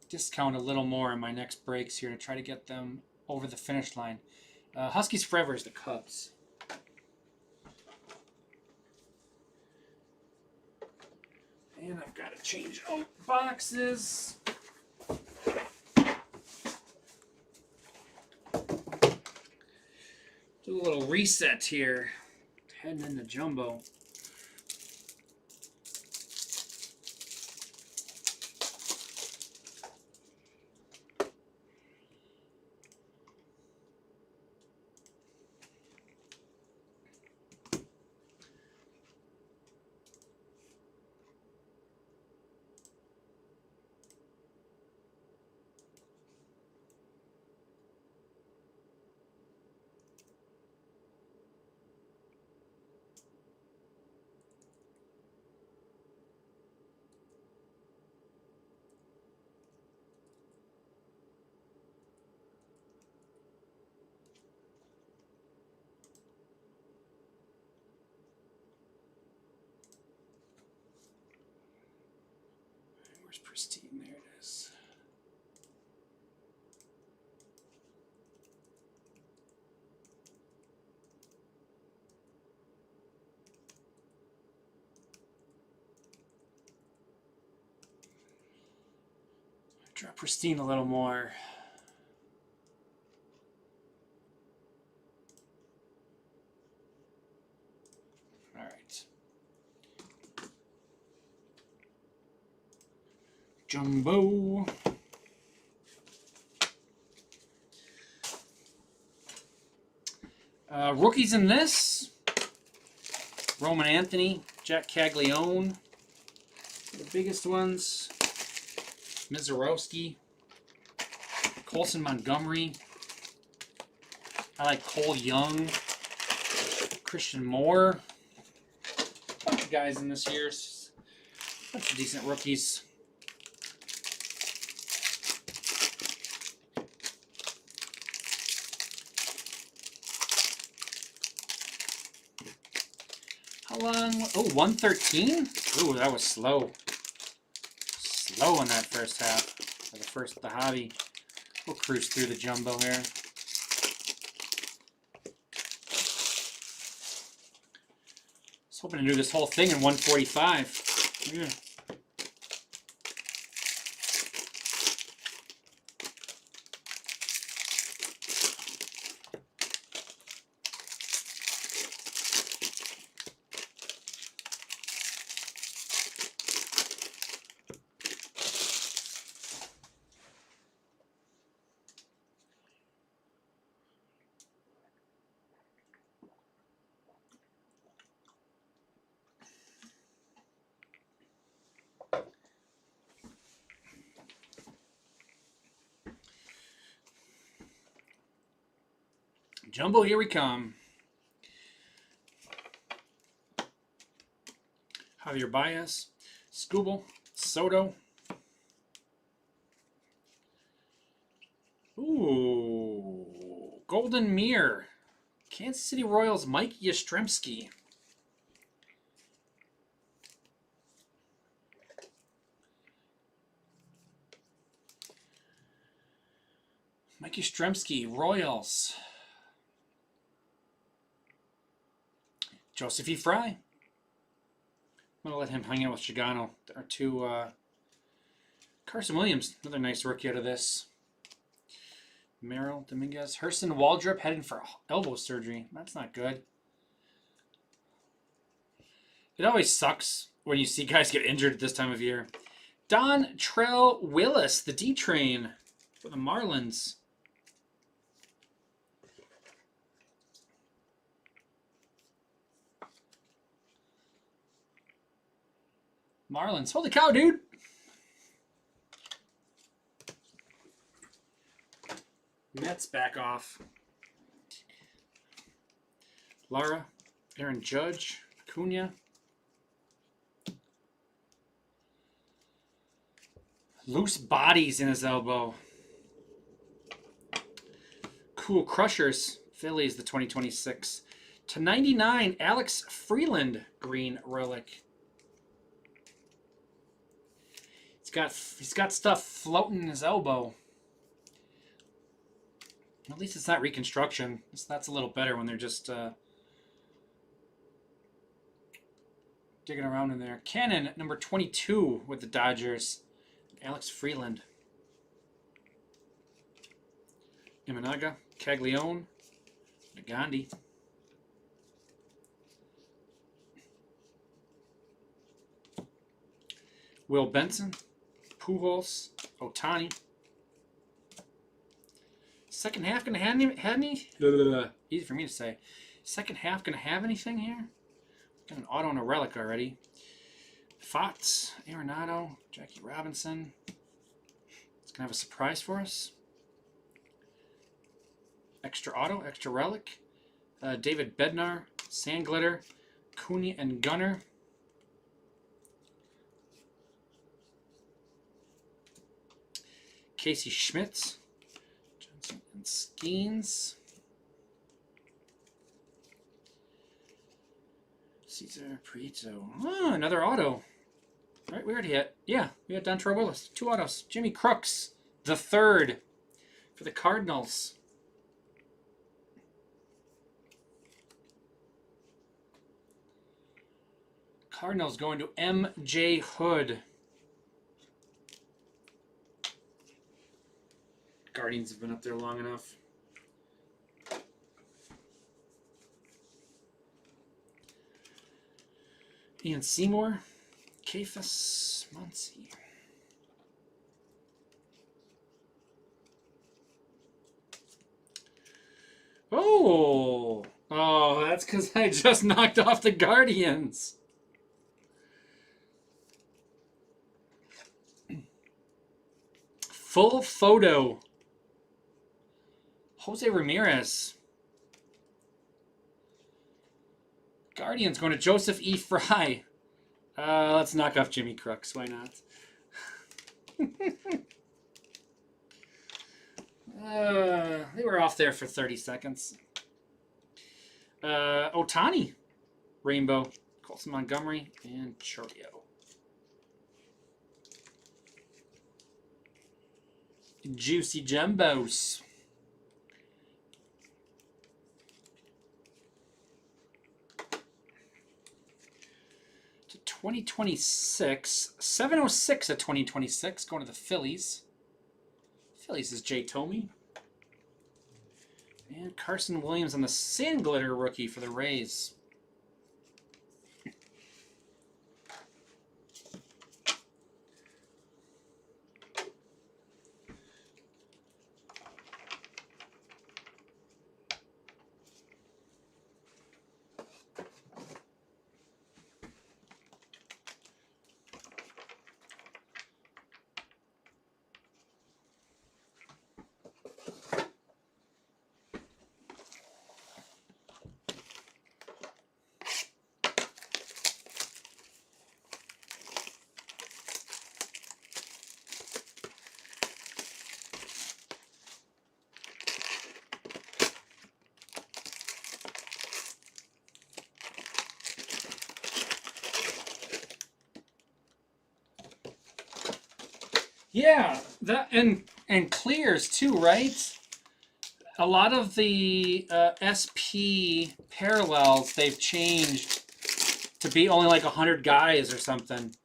discount a little more in my next breaks here to try to get them over the finish line. Huskies Forever is the Cubs. And I've got to change out boxes. Do a little reset here. Heading into jumbo. Where's Pristine? There it is. Draw Pristine a little more. All right. Jumbo. Rookies in this. Roman Anthony, Jack Caglione. The biggest ones. Mizorowski. Colson Montgomery. I like Cole Young. Christian Moore. Bunch of guys in this year. Bunch of decent rookies. How long? Oh, 113? Ooh, that was slow. Slow in that first half. For the hobby. We'll cruise through the jumbo here. I was hoping to do this whole thing in 145. Yeah. Jumbo, here we come. Javier Baez, Skubal, Soto. Ooh, Golden Mirror. Kansas City Royals, Mike Yastrzemski. Mike Yastrzemski, Royals. Joseph E. Fry. I'm going to let him hang out with Shigano. There are two. Carson Williams, another nice rookie out of this. Merrill Dominguez. Hurston Waldrop heading for elbow surgery. That's not good. It always sucks when you see guys get injured at this time of year. Dontrelle Willis, the D-Train for the Marlins. Marlins. Holy cow, dude. Mets back off. Lara. Aaron Judge. Acuna. Loose bodies in his elbow. Cool Crushers. Phillies, the 2026. /99, Alex Freeland. Green relic. He's got stuff floating in his elbow. At least it's not reconstruction. That's a little better when they're just digging around in there. Cannon, number 22 with the Dodgers. Alex Freeland. Imanaga, Caglione, Nagandi. Will Benson, Pujols, Ohtani. Second half gonna have any? Easy for me to say. Second half gonna have anything here? Got an auto and a relic already. Fox, Arenado, Jackie Robinson. It's gonna have a surprise for us. Extra auto, extra relic. David Bednar, Sandglitter, Cunha and Gunner. Casey Schmitz, Johnson and Skeens. Cesar Prieto. Oh, another auto. Right, we already had, yeah, we had Dontrelle Willis. 2 autos. Jimmy Crooks, the third for the Cardinals. Cardinals going to MJ Hood. Guardians have been up there long enough. Ian Seymour, Kefas Muncy. Oh, that's because I just knocked off the Guardians. Full photo. Jose Ramirez. Guardians going to Joseph E. Fry. Let's knock off Jimmy Crooks. Why not? They were off there for 30 seconds. Ohtani. Rainbow. Colson Montgomery. And Chorio. Juicy Jumbos. To 2026. 706 at 2026. Going to the Phillies. Phillies is Jay Tomey. And Carson Williams on the Sandglitter rookie for the Rays. Yeah, that and clears too, right? A lot of the SP parallels they've changed to be only like 100 guys or something,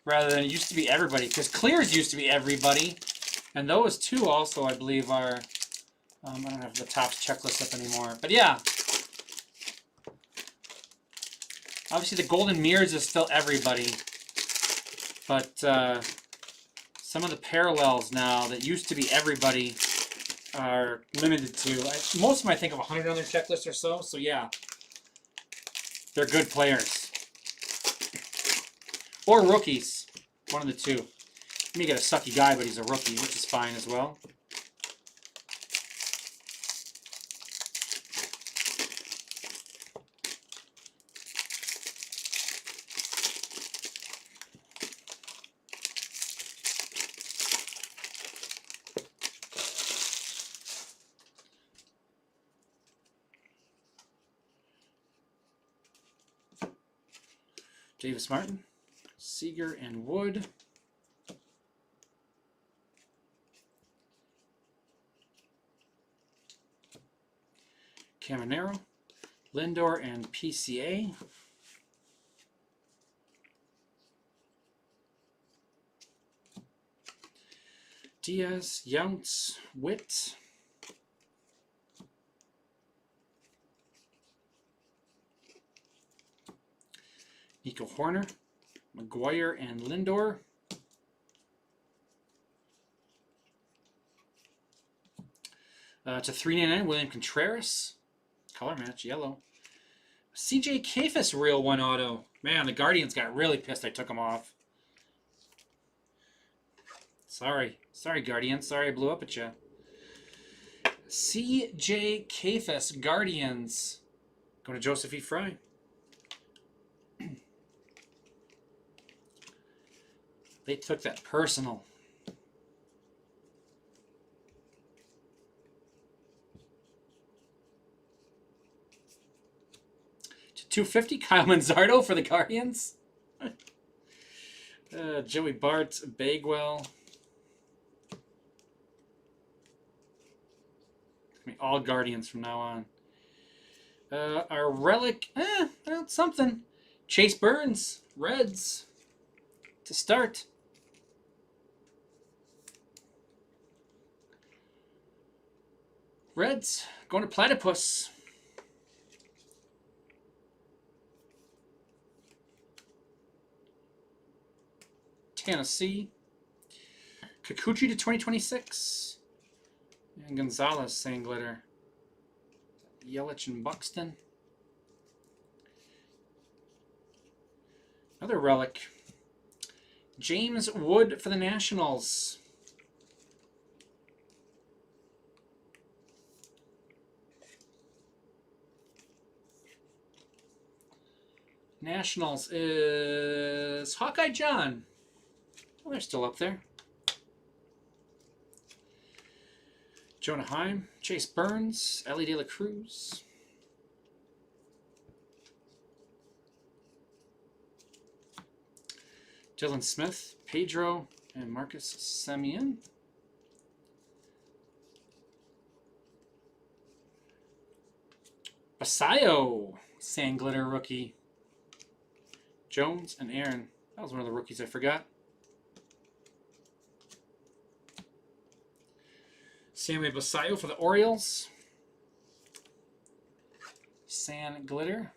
rather than it used to be everybody. Because clears used to be everybody, and those two also, I believe, are. I don't have the Topps checklist up anymore, but yeah. Obviously, the Golden Mirrors is still everybody, but. Some of the parallels now that used to be everybody are limited to, most of them I think of 100 on their checklist or so, so yeah. They're good players. Or rookies, one of the two. You may get a sucky guy, but he's a rookie, which is fine as well. Davis Martin, Seager and Wood. Caminero, Lindor and PCA. Diaz, Younts, Witt. Nico Horner, McGuire and Lindor. To 399, William Contreras. Color match, yellow. CJ Kafis, real 1 auto. Man, the Guardians got really pissed I took him off. Sorry. Sorry, Guardians. Sorry I blew up at you. CJ Kafis, Guardians. Going to Joseph E. Fry. They took that personal. To 250, Kyle Manzardo for the Guardians. Joey Bart, Bagwell. I mean, all Guardians from now on. Our relic, well, something. Chase Burns, Reds. To start. Reds, going to Platypus. Tennessee. Kikuchi to 2026. And Gonzalez, Sand Glitter. Yelich and Buxton. Another relic. James Wood for the Nationals. Nationals is Hawkeye John. Oh, they're still up there. Jonah Heim, Chase Burns, Ellie De La Cruz. Dylan Smith, Pedro, and Marcus Semien. Basayo, Sand Glitter rookie. Jones and Aaron. That was one of the rookies I forgot. Sammy Basayo for the Orioles. Sand Glitter.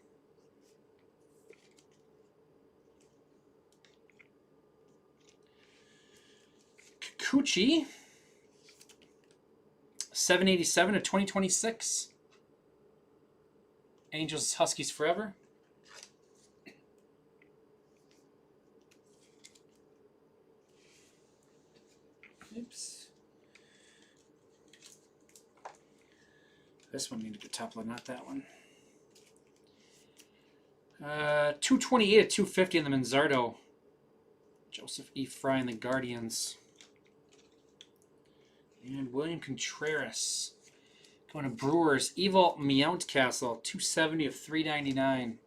Kikuchi. 787 of 2026. Angels Huskies Forever. Oops. This one needed to get top load, not that one. 228 at 250 in the Manzardo. Joseph E. Fry and the Guardians. And William Contreras. Going to Brewers. Evil Mountcastle. 270 of 399.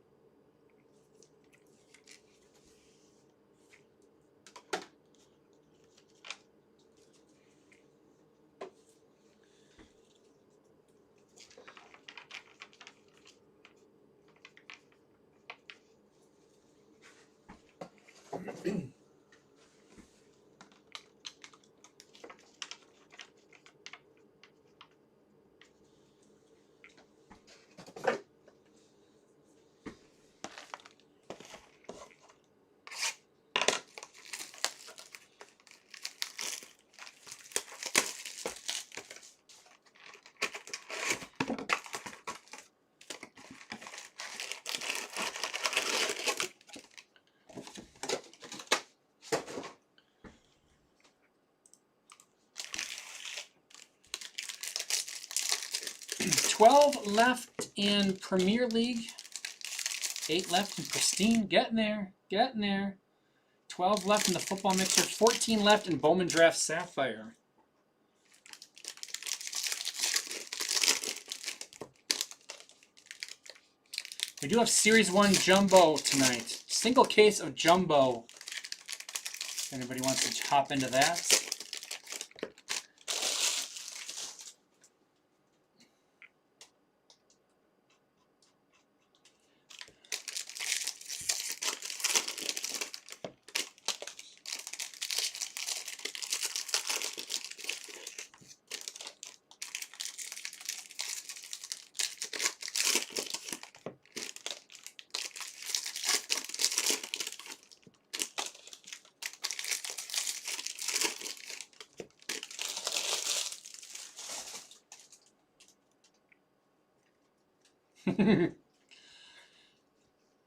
$12 left in Premier League. 8 left in Pristine. Getting there. Getting there. 12 left in the Football Mixer. 14 left in Bowman Draft Sapphire. We do have Series 1 Jumbo tonight. Single case of Jumbo. If anybody wants to hop into that.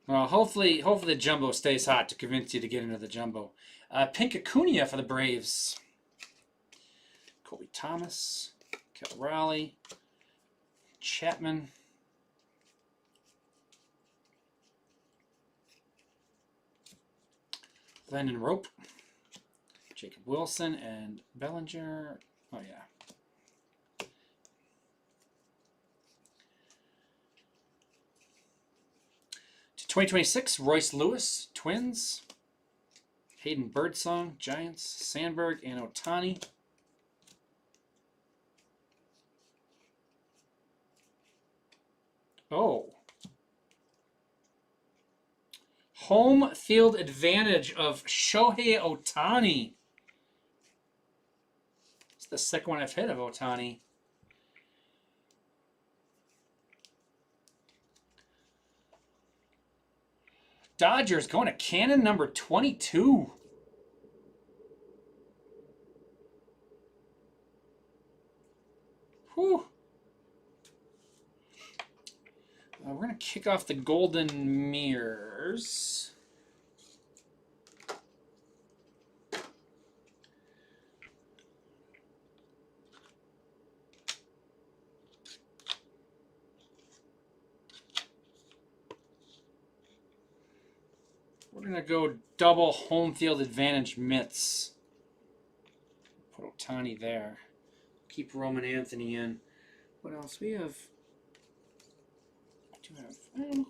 Well, hopefully the jumbo stays hot to convince you to get into the jumbo. Pink Acuna for the Braves. Colby Thomas, Kel Raleigh, Chapman. Landon Rope, Jacob Wilson, and Bellinger. Oh, yeah. To 2026, Royce Lewis, Twins. Hayden Birdsong, Giants. Sandberg and Ohtani. Oh. Home field advantage of Shohei Ohtani. It's the second one I've hit of Ohtani. Dodgers going to Cannon number 22. Whew. We're going to kick off the Golden Mirrors. We're going to go double home field advantage mitts. Put Ohtani there. Keep Roman Anthony in. What else? We have...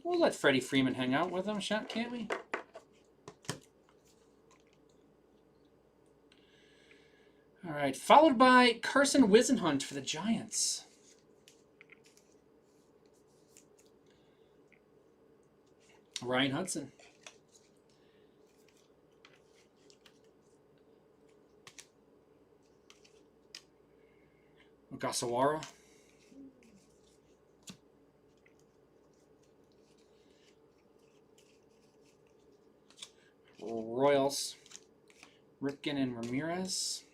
We'll let Freddie Freeman hang out with them, can't we? All right, followed by Carson Whisenhunt for the Giants. Ryan Hudson. Ogasawara. Royals. Ripken and Ramirez.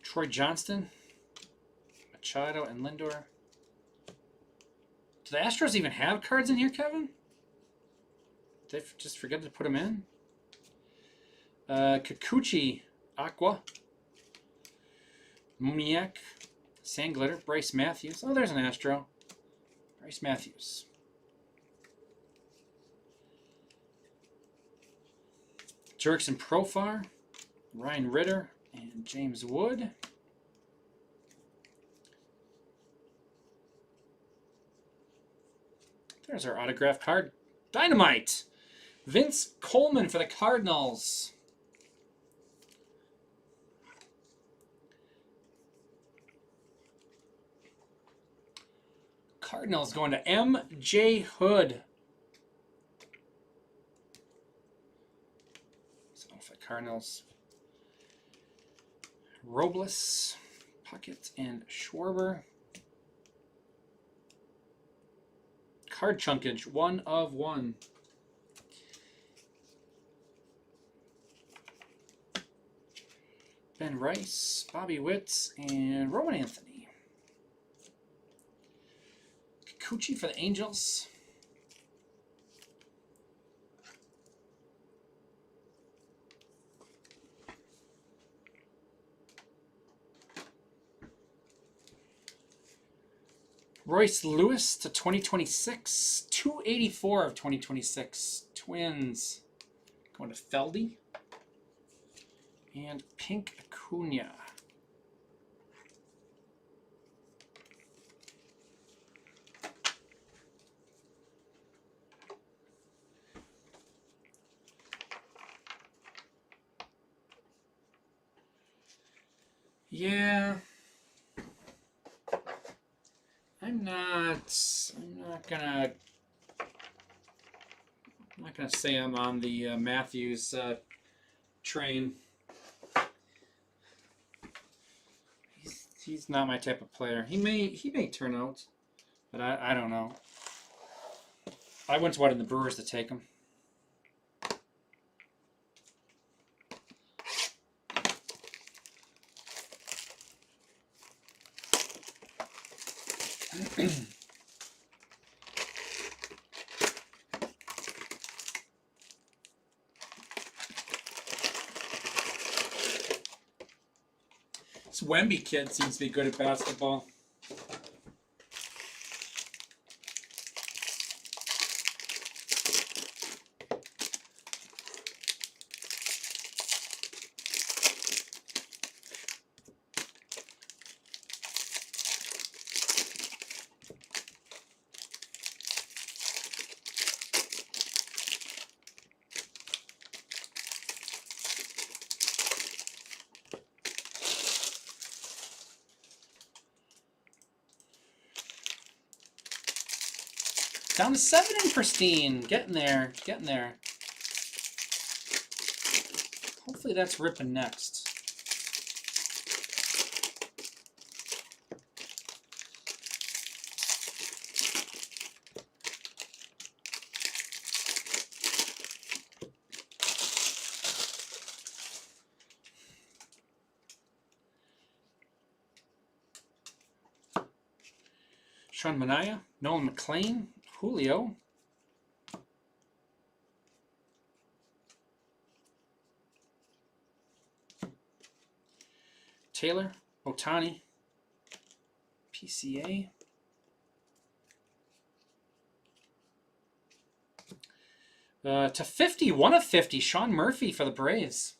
Troy Johnston. Machado and Lindor. Do the Astros even have cards in here, Kevin? Did they just forget to put them in? Kikuchi, Aqua. Muniak, Sandglitter, Bryce Matthews. Oh, there's an Astro. Bryce Matthews. Jurickson Profar, Ryan Ritter, and James Wood. There's our autograph card. Dynamite! Vince Coleman for the Cardinals. Cardinals going to M.J. Hood. So for Cardinals. Robles, Puckett, and Schwarber. Card chunkage, 1 of 1. Ben Rice, Bobby Witts, and Roman Anthony. Kikuchi for the Angels. Royce Lewis to 2026. 284 of 2026. Twins. Going to Feldy. And Pink Acuna. Yeah. I'm not gonna say I'm on the Matthews train. He's not my type of player. He may turn out, but I don't know. I wouldn't wanted the Brewers to take him. This Wemby kid seems to be good at basketball. Down to 7 in pristine. Getting there. Getting there. Hopefully that's ripping next. Sean Manaea, Nolan McLean, Julio. Taylor, Ohtani, PCA. To 50, 1 of 50, Sean Murphy for the Braves.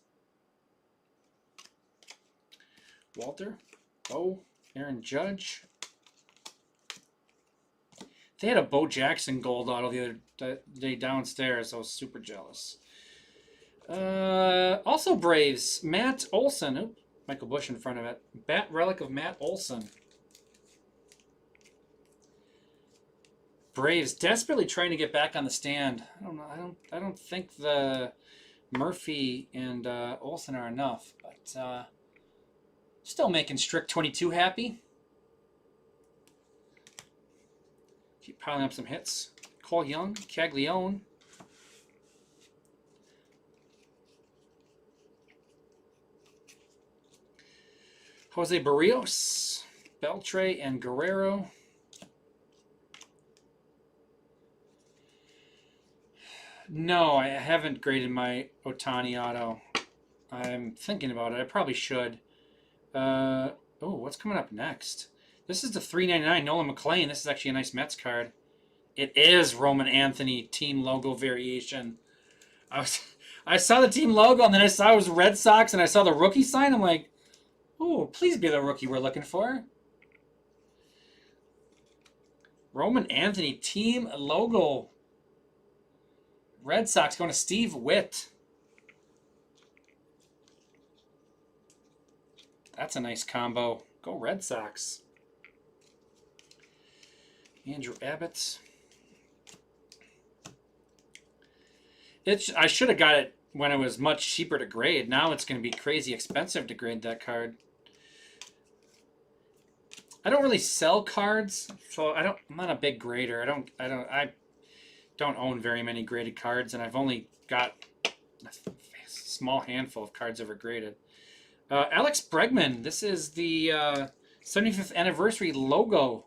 Walter, Bo, Aaron Judge. They had a Bo Jackson gold auto the other day downstairs. I was super jealous. Also Braves, Matt Olson. Oop, Michael Bush in front of it. Bat relic of Matt Olson. Braves desperately trying to get back on the stand. I don't know. I don't think the Murphy and Olson are enough, but still making Strict 22 happy. Keep piling up some hits. Cole Young, Caglione. Jose Barrios, Beltre, and Guerrero. No, I haven't graded my Ohtani auto. I'm thinking about it. I probably should. Oh, what's coming up next? This is the $3.99 Nolan McLean. This is actually a nice Mets card. It is Roman Anthony team logo variation. I saw the team logo, and then I saw it was Red Sox, and I saw the rookie sign. I'm like, oh, please be the rookie we're looking for. Roman Anthony team logo. Red Sox going to Steve Witt. That's a nice combo. Go Red Sox. Andrew Abbott. I should have got it when it was much cheaper to grade. Now it's going to be crazy expensive to grade that card. I don't really sell cards, so I'm not a big grader. I don't own very many graded cards, and I've only got a small handful of cards ever graded. Alex Bregman. This is the 75th anniversary logo.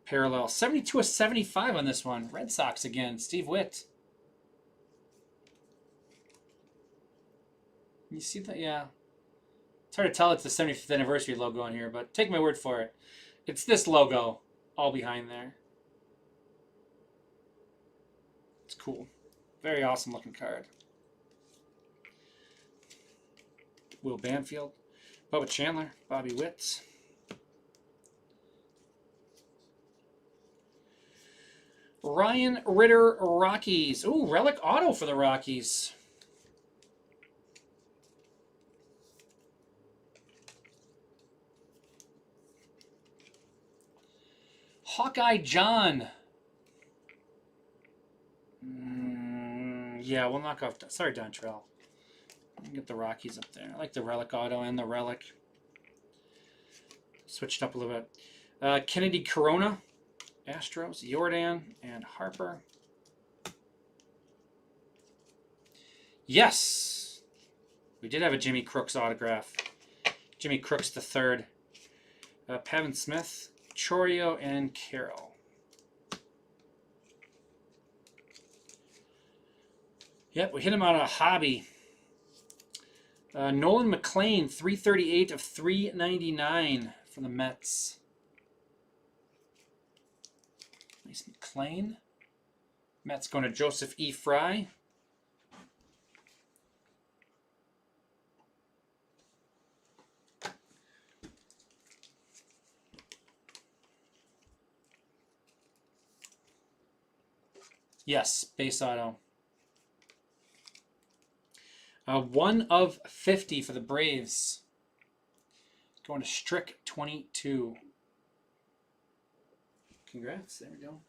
Parallel 72 of 75 on this one. Red Sox again. Steve Witt. You see that? Yeah. It's hard to tell it's the 75th anniversary logo on here, but take my word for it. It's this logo all behind there. It's cool. Very awesome looking card. Will Banfield. Bubba Chandler. Bobby Witt. Ryan Ritter, Rockies. Ooh, relic auto for the Rockies. Hawkeye John. Yeah, we'll knock off. Sorry, Dontrell. Get the Rockies up there. I like the relic auto and the relic. Switched up a little bit. Kennedy Corona. Astros, Jordan, and Harper. Yes! We did have a Jimmy Crooks autograph. Jimmy Crooks III. Pavin Smith, Chorio, and Carroll. Yep, we hit him on a hobby. Nolan McLean, 338 of 399 for the Mets. Nice McLean. Mets going to Joseph E. Fry. Yes, base auto. 1 of 50 for the Braves. Going to Strick 22. Congrats. There we go.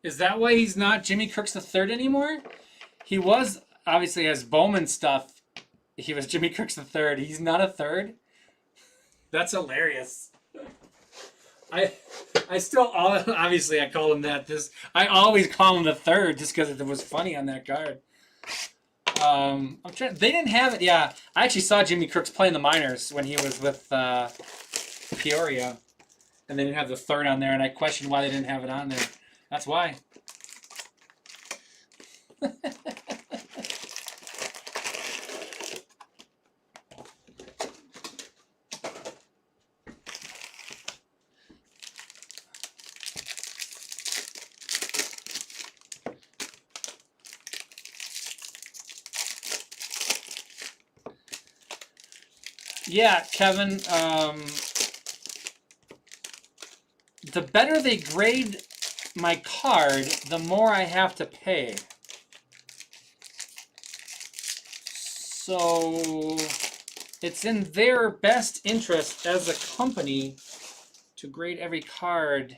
Is that why he's not Jimmy Crooks III anymore? He was, obviously, as Bowman stuff, he was Jimmy Crooks III. He's not a third? That's hilarious. I still, obviously, I call him that. I always call him the third just because it was funny on that card. I'm trying. They didn't have it. Yeah, I actually saw Jimmy Crooks play in the minors when he was with Peoria, and they didn't have the third on there, and I questioned why they didn't have it on there. That's why. Yeah, Kevin, the better they grade my card, the more I have to pay. So it's in their best interest as a company to grade every card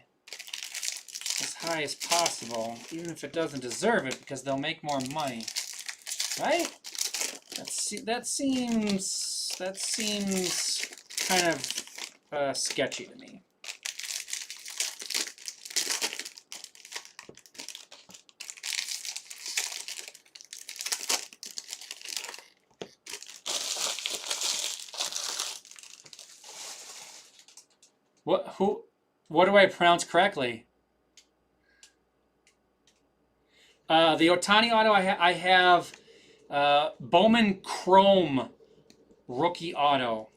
as high as possible, even if it doesn't deserve it, because they'll make more money, right? That seems kind of sketchy to me. What do I pronounce correctly? The Ohtani auto I have Bowman Chrome rookie auto.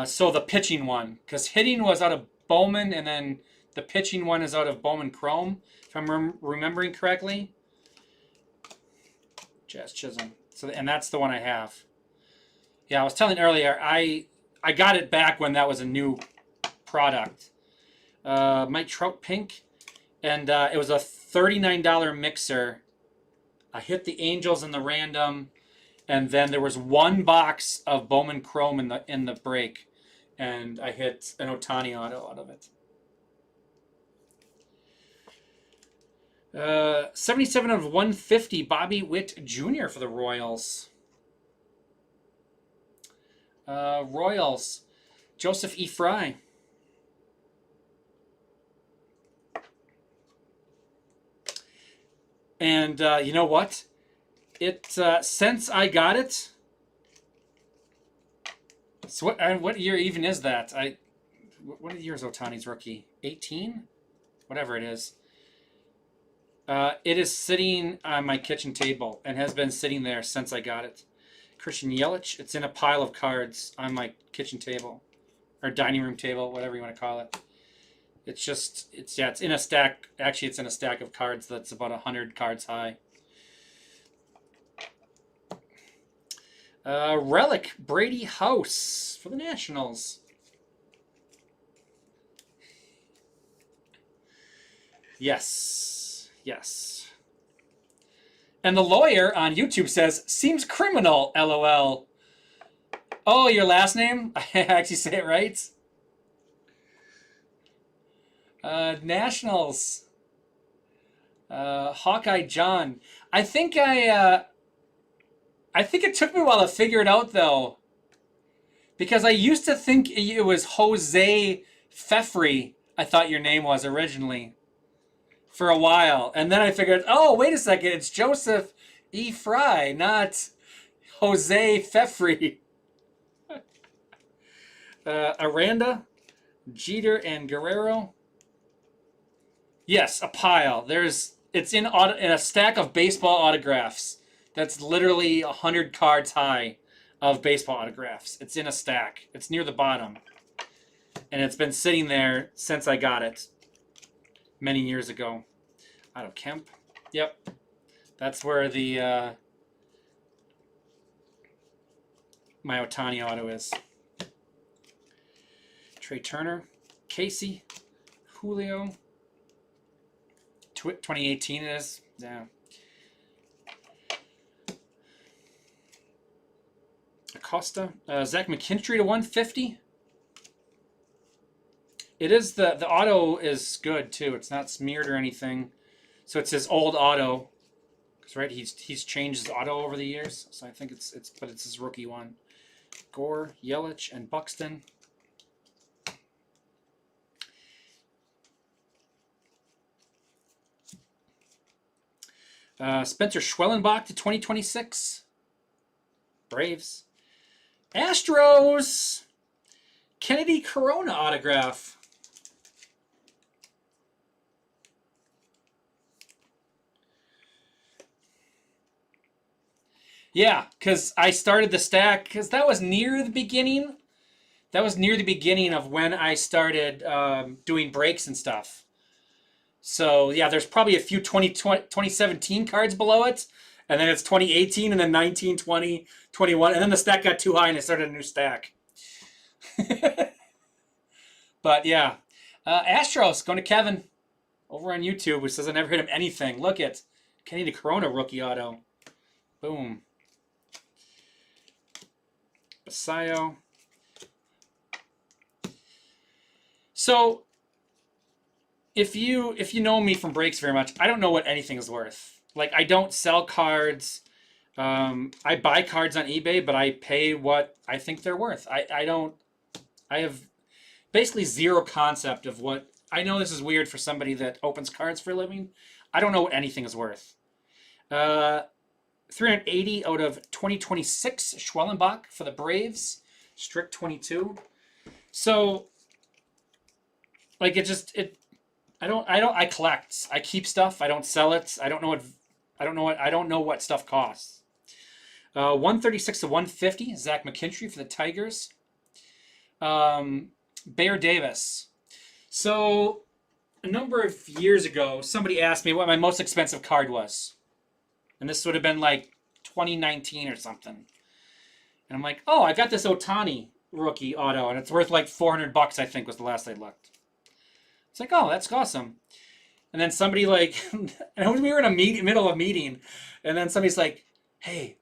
So the pitching one, because hitting was out of Bowman, and then the pitching one is out of Bowman Chrome, if I'm remembering correctly. Jazz Chisholm. So, and that's the one I have. Yeah, I was telling earlier, I got it back when that was a new product. Mike Trout Pink, and it was a $39 mixer. I hit the Angels in the random, and then there was one box of Bowman Chrome in the break, and I hit an Ohtani auto out of it. 77 of 150, Bobby Witt Jr. for the Royals. Royals, Joseph E. Fry. And you know what? Since I got it. So what year even is that? What year is Ohtani's rookie? 18? Whatever it is. It is sitting on my kitchen table and has been sitting there since I got it. Christian Yelich. It's in a pile of cards on my kitchen table, or dining room table, whatever you want to call it. It's in a stack. Actually, it's in a stack of cards that's about 100 cards high. Relic, Brady House for the Nationals. Yes. And the lawyer on YouTube says, seems criminal, LOL. Oh, your last name? I actually say it right. Nationals. Hawkeye John. I think I think it took me a while to figure it out though, because I used to think it was Jose Fefri. I thought your name was originally for a while, and then I figured, oh wait a second, it's Joseph E. Fry, not Jose Fefri. Aranda, Jeter, and Guerrero. Yes, a pile. It's in a stack of baseball autographs. That's literally 100 cards high of baseball autographs. It's in a stack. It's near the bottom. And it's been sitting there since I got it many years ago. Out of Kemp. Yep. That's where the my Ohtani auto is. Trey Turner, Casey, Julio. 2018 it is. Yeah. Acosta. Zach McKinstry to 150. It is the auto is good too. It's not smeared or anything. So it's his old auto. Because right, he's changed his auto over the years. So I think it's his rookie one. Gore, Yelich, and Buxton. Spencer Schwellenbach to 2026. Braves. Astros. Kennedy Corona autograph. Yeah, because I started the stack because that was near the beginning. That was near the beginning of when I started doing breaks and stuff. So, yeah, there's probably a few 2017 cards below it. And then it's 2018, and then 19, 20, 21. And then the stack got too high, and I started a new stack. But, yeah. Astros, going to Kevin over on YouTube, who says I never hit him anything. Look at Kenny Corona rookie auto. Boom. Basayo. So, if you know me from breaks very much, I don't know what anything is worth. Like, I don't sell cards. I buy cards on eBay, but I pay what I think they're worth. I have basically zero concept of what. I know this is weird for somebody that opens cards for a living. I don't know what anything is worth. 380 out of 2026 Schwellenbach for the Braves. Strict 22. So, like, I collect. I keep stuff. I don't sell it. I don't know what stuff costs. 136 to 150. Zach McKinstry for the Tigers. Bear Davis. So a number of years ago, somebody asked me what my most expensive card was, and this would have been like 2019 or something. And I'm like, oh, I got this Ohtani rookie auto, and it's worth like $400. I think was the last I looked. It's like, oh, that's awesome. And then somebody like, and we were in a middle of a meeting, and then somebody's like, hey,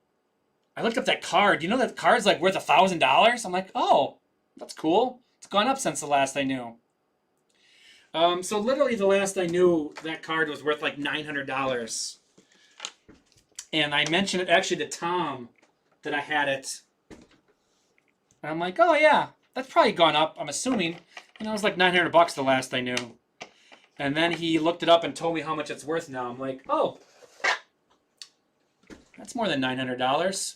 I looked up that card. You know that card's like worth $1,000? I'm like, oh, that's cool. It's gone up since the last I knew. So literally the last I knew, that card was worth like $900. And I mentioned it actually to Tom that I had it. And I'm like, oh yeah, that's probably gone up, I'm assuming. And it was like $900 the last I knew. And then he looked it up and told me how much it's worth now. I'm like, oh, that's more than $900.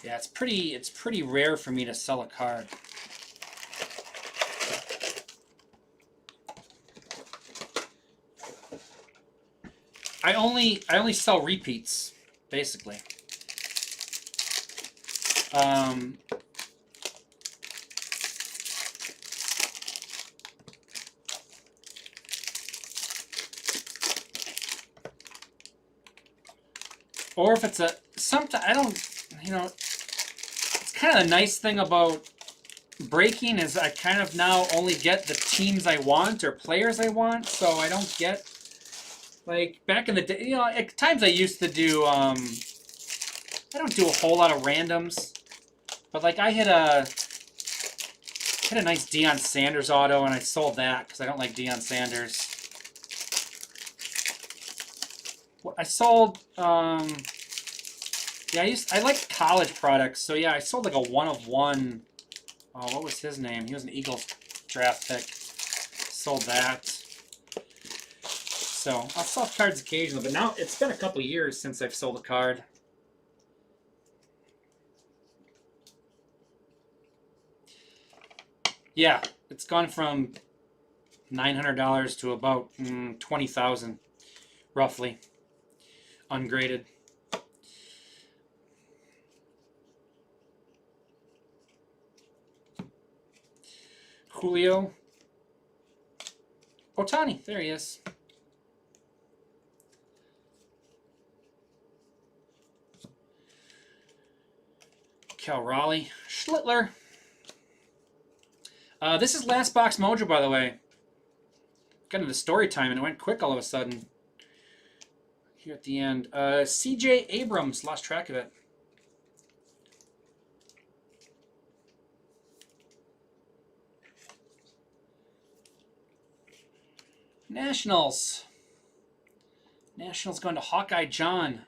Yeah, it's pretty rare for me to sell a card. I only sell repeats, basically. Or if it's I don't, it's kind kind of the nice thing about breaking is I kind of now only get the teams I want or players I want, so I don't get, like, back in the day, you know, at times I used to do, I don't do a whole lot of randoms, but like I hit a nice Deion Sanders auto and I sold that because I don't like Deion Sanders. I sold, yeah, I like college products, so yeah, I sold like a 1/1. Oh, what was his name? He was an Eagles draft pick. Sold that. So I'll sell cards occasionally, but now it's been a couple years since I've sold a card. Yeah, it's gone from $900 to about $20,000, roughly, ungraded. Julio Ohtani, there he is. Cal Raleigh, Schlittler. This is Last Box Mojo, by the way. Got into the story time and it went quick all of a sudden. Here at the end. CJ Abrams, lost track of it. Nationals. Nationals going to Hawkeye John.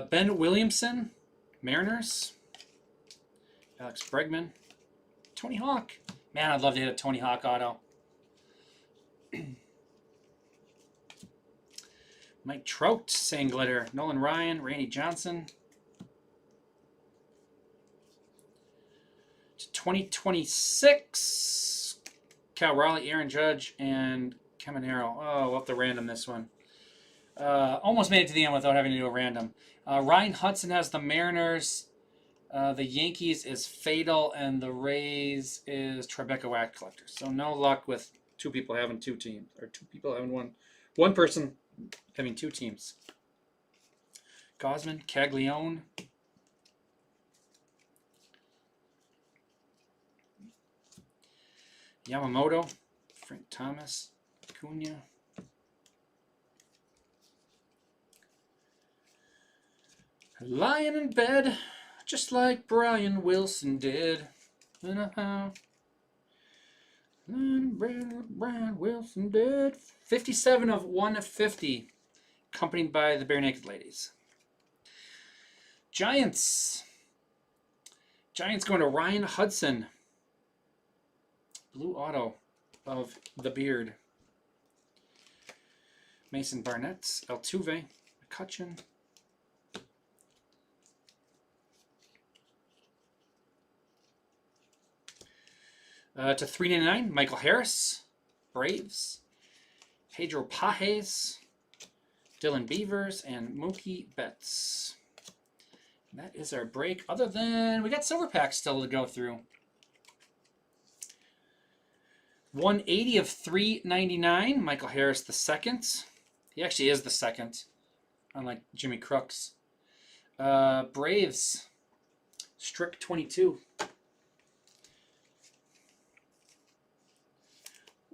Ben Williamson, Mariners. Alex Bregman. Tony Hawk. Man, I'd love to hit a Tony Hawk auto. Mike Trout, Sand Glitter. Nolan Ryan, Randy Johnson. To 2026. Cal Raleigh, Aaron Judge, and Caminero. Oh, we'll have to random this one. Almost made it to the end without having to do a random. Ryan Hudson has the Mariners. The Yankees is Fatal, and the Rays is Tribeca Wax Collector. So no luck with two people having two teams, or two people having one person having two teams. Gosman, Caglione. Yamamoto, Frank Thomas, Acuna. Lying in bed, just like Brian Wilson did. Lying in bed like Brian Wilson did. 57 of 150, accompanied by the Bare Naked Ladies. Giants. Giants going to Ryan Hudson. Blue auto of the Beard. Mason Barnett, Altuve, McCutcheon. To 399, Michael Harris, Braves, Pedro Pajes, Dylan Beavers, and Mookie Betts. And that is our break. Other than we got silver packs still to go through. 180 of 399, Michael Harris the second. He actually is the second, unlike Jimmy Crooks. Braves, Strick 22.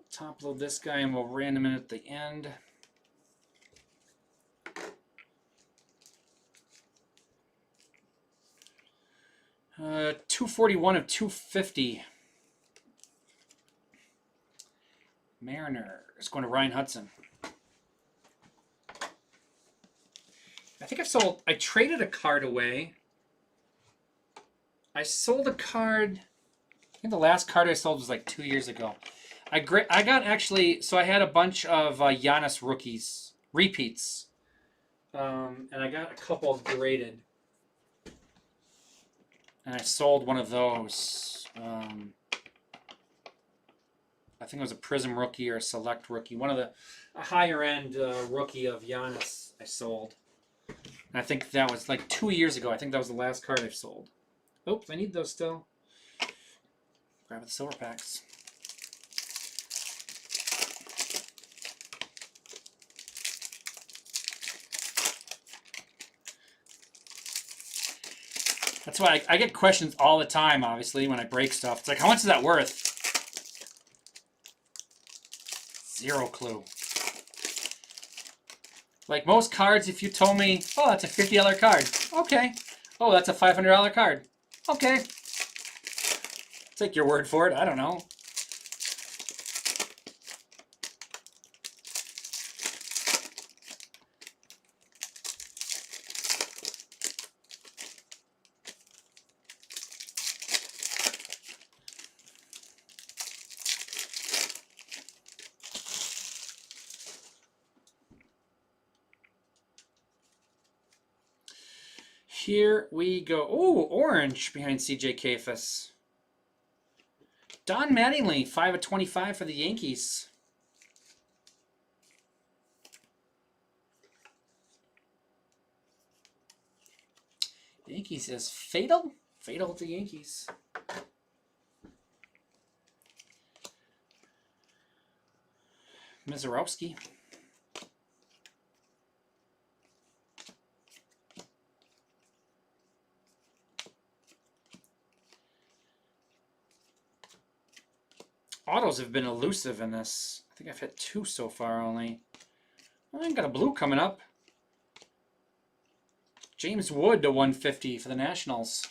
Top load this guy and we'll random it at the end. Uh, 241 of 250. Mariner is going to Ryan Hudson. I think I traded a card away. I sold a card. I think the last card I sold was like 2 years ago. I got actually, so I had a bunch of Giannis rookies, repeats. And I got a couple of graded. And I sold one of those. I think it was a Prism rookie or a Select rookie. One of a higher end rookie of Giannis I sold. And I think that was like 2 years ago. I think that was the last card I sold. Oops, I need those still. Grab the silver packs. That's why I get questions all the time, obviously, when I break stuff. It's like, how much is that worth? Zero clue. Like most cards, if you told me, oh, that's a $50 card. Okay. Oh, that's a $500 card. Okay. Take your word for it. I don't know. Here we go. Oh, orange behind CJ Kafis. Don Mattingly, 5/25 for the Yankees. Yankees is fatal. Fatal to Yankees. Mizorowski. Autos have been elusive in this. I think I've hit 2 so far only. I got a blue coming up. James Wood to 150 for the Nationals.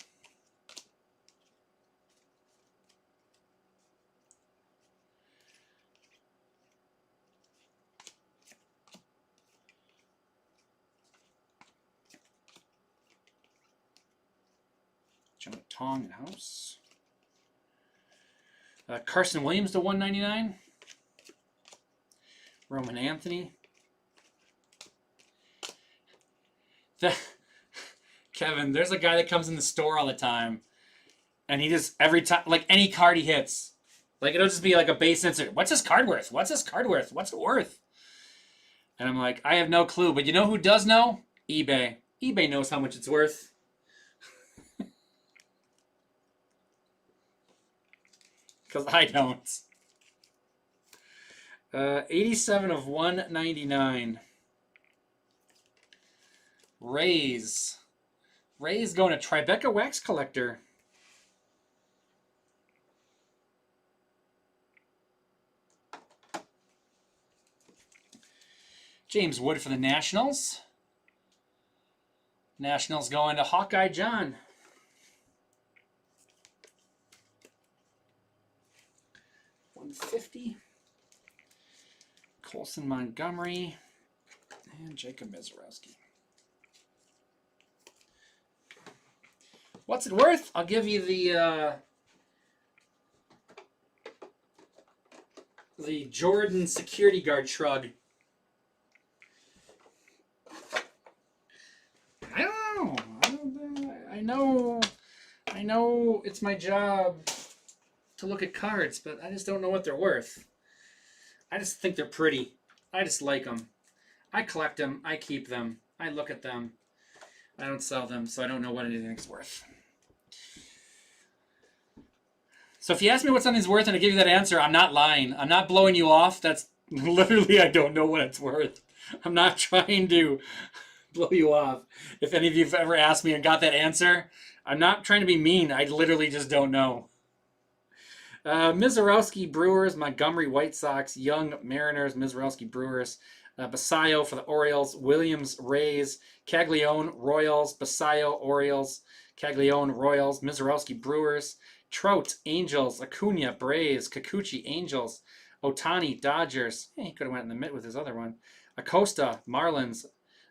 Jonah Tong in house. Carson Williams to 199. Roman Anthony. Kevin, there's a guy that comes in the store all the time, and he just, every time, like any card he hits, like it'll just be like a base insert. What's this card worth? What's this card worth? What's it worth? And I'm like, I have no clue. But you know who does know? eBay. eBay knows how much it's worth. Because I don't. 87 of 199. Rays. Rays going to Tribeca Wax Collector. James Wood for the Nationals. Nationals going to Hawkeye John. $150. Colson Montgomery. And Jacob Mizorowski. What's it worth? I'll give you the Jordan security guard shrug. I don't know. I know it's my job to look at cards, but I just don't know what they're worth. I just think they're pretty. I just like them. I collect them. I keep them. I look at them. I don't sell them, so I don't know what anything's worth. So if you ask me what something's worth and I give you that answer, I'm not lying. I'm not blowing you off. That's literally, I don't know what it's worth. I'm not trying to blow you off. If any of you have ever asked me and got that answer, I'm not trying to be mean. I literally just don't know. Mizorowski, Brewers. Montgomery, White Sox. Young, Mariners. Mizorowski, Brewers. Basayo for the Orioles. Williams, Rays. Caglione, Royals. Basayo, Orioles. Caglione, Royals. Mizorowski, Brewers. Trout, Angels. Acuna, Braves. Kikuchi, Angels. Otani, Dodgers. He could have went in the mid with his other one. Acosta, Marlins.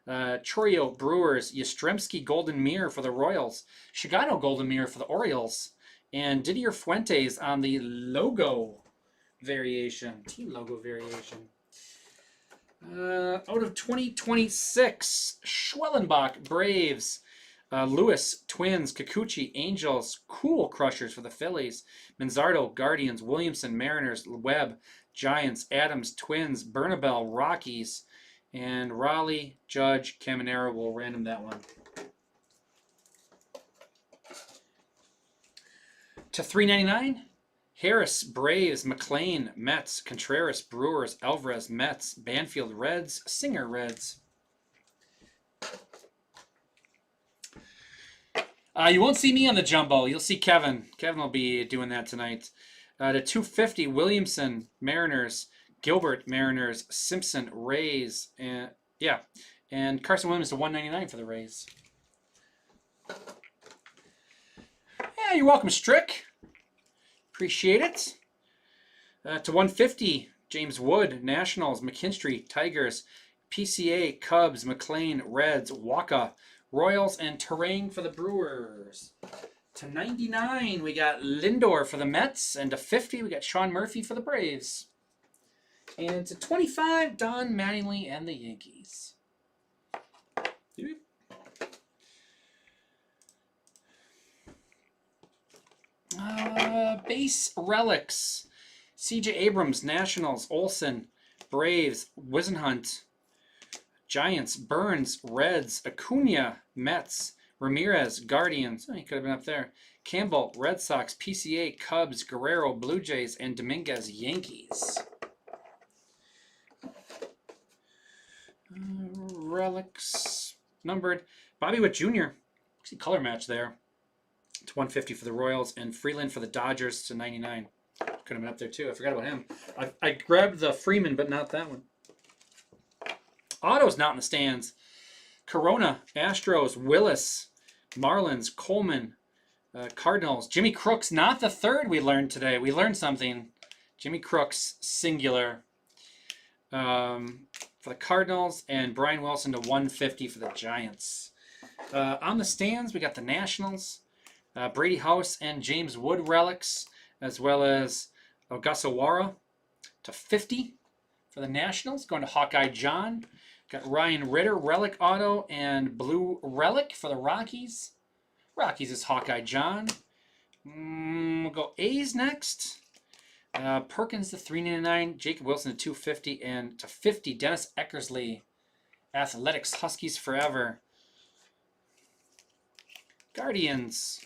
Chorio, Brewers. Yastrzemski, Golden Mirror for the Royals. Shigano, Golden Mirror for the Orioles. And Didier Fuentes on the logo variation. Team logo variation. Out of 2026, Schwellenbach, Braves. Lewis, Twins. Kikuchi, Angels. Cool Crushers for the Phillies. Manzardo, Guardians. Williamson, Mariners. Webb, Giants. Adams, Twins. Bernabel, Rockies. And Raleigh, Judge, Caminero. We'll random that one. To $3.99, Harris, Braves, McLean, Mets, Contreras, Brewers, Alvarez, Mets, Banfield, Reds, Singer, Reds. You won't see me on the jumbo. You'll see Kevin. Kevin will be doing that tonight. To 250, Williamson, Mariners, Gilbert, Mariners, Simpson, Rays, and and Carson Williams to 199 for the Rays. Yeah, you're welcome, Strick. Appreciate it. To 150, James Wood, Nationals, McKinstry, Tigers, PCA, Cubs, McLean, Reds, Waka, Royals, and Terang for the Brewers. To 99, we got Lindor for the Mets, and to 50, we got Sean Murphy for the Braves. And to 25, Don Mattingly and the Yankees. Base relics. CJ Abrams, Nationals, Olsen, Braves, Wisenhunt, Giants, Burns, Reds, Acuna, Mets, Ramirez, Guardians. Oh, he could have been up there. Campbell, Red Sox, PCA, Cubs, Guerrero, Blue Jays, and Dominguez, Yankees. Relics numbered. Bobby Witt Jr. See color match there. To 150 for the Royals, and Freeland for the Dodgers to 99. Could have been up there too. I forgot about him. I grabbed the Freeman, but not that one. Auto's not in the stands. Corona, Astros, Willis, Marlins, Coleman, Cardinals. Jimmy Crooks, not the third we learned today. We learned something. Jimmy Crooks, singular. For the Cardinals, and Brian Wilson to 150 for the Giants. On the stands, we got the Nationals, Brady House and James Wood relics, as well as Ogasawara to 50 for the Nationals. Going to Hawkeye John. Got Ryan Ritter relic auto and blue relic for the Rockies. Rockies is Hawkeye John. We'll go A's next. Perkins to 399, Jacob Wilson to 250, and to 50, Dennis Eckersley. Athletics, Huskies forever. Guardians,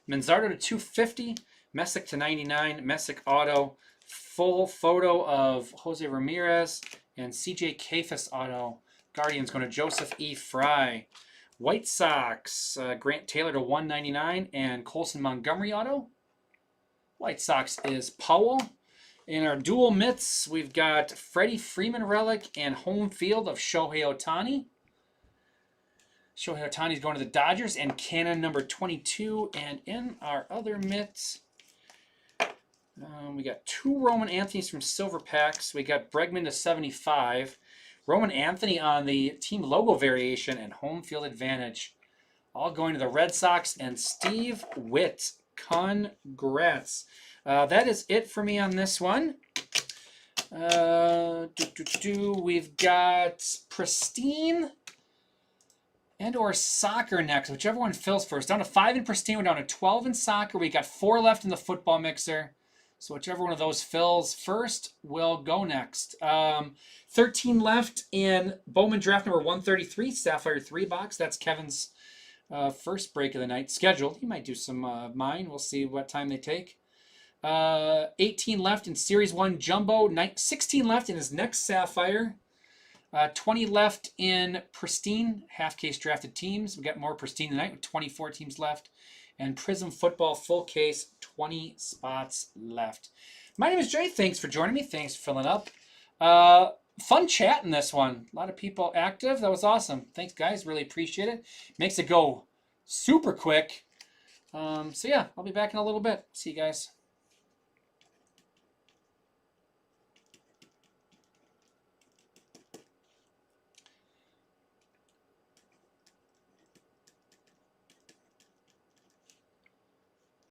Manzardo to 250, Messick to 99, Messick auto, full photo of Jose Ramirez, and CJ Kayfus auto. Guardians going to Joseph E. Fry. White Sox, Grant Taylor to 199, and Colson Montgomery auto. White Sox is Powell. In our dual mitts, we've got Freddie Freeman relic and home field of Shohei Ohtani. Shohei Ohtani's going to the Dodgers, and Cannon number 22. And in our other mitts, we got two Roman Anthony's from Silver Packs. We got Bregman to 75. Roman Anthony on the team logo variation and home field advantage. All going to the Red Sox and Steve Witt. Congrats. That is it for me on this one. We've got Pristine and or Soccer next, whichever one fills first. Down to 5 in Pristine, we're down to 12 in Soccer. We got 4 left in the football mixer. So whichever one of those fills first will go next. 13 left in Bowman draft number 133, Sapphire 3 box. That's Kevin's first break of the night scheduled. He might do some mine. We'll see what time they take. 18 left in Series 1 Jumbo. 16 left in his next Sapphire. 20 left in Pristine, half case drafted teams. We got more Pristine tonight with 24 teams left. And Prism Football full case, 20 spots left. My name is Jay. Thanks for joining me. Thanks for filling up. Fun chat in this one. A lot of people active. That was awesome. Thanks, guys. Really appreciate it. Makes it go super quick. So, yeah, I'll be back in a little bit. See you guys.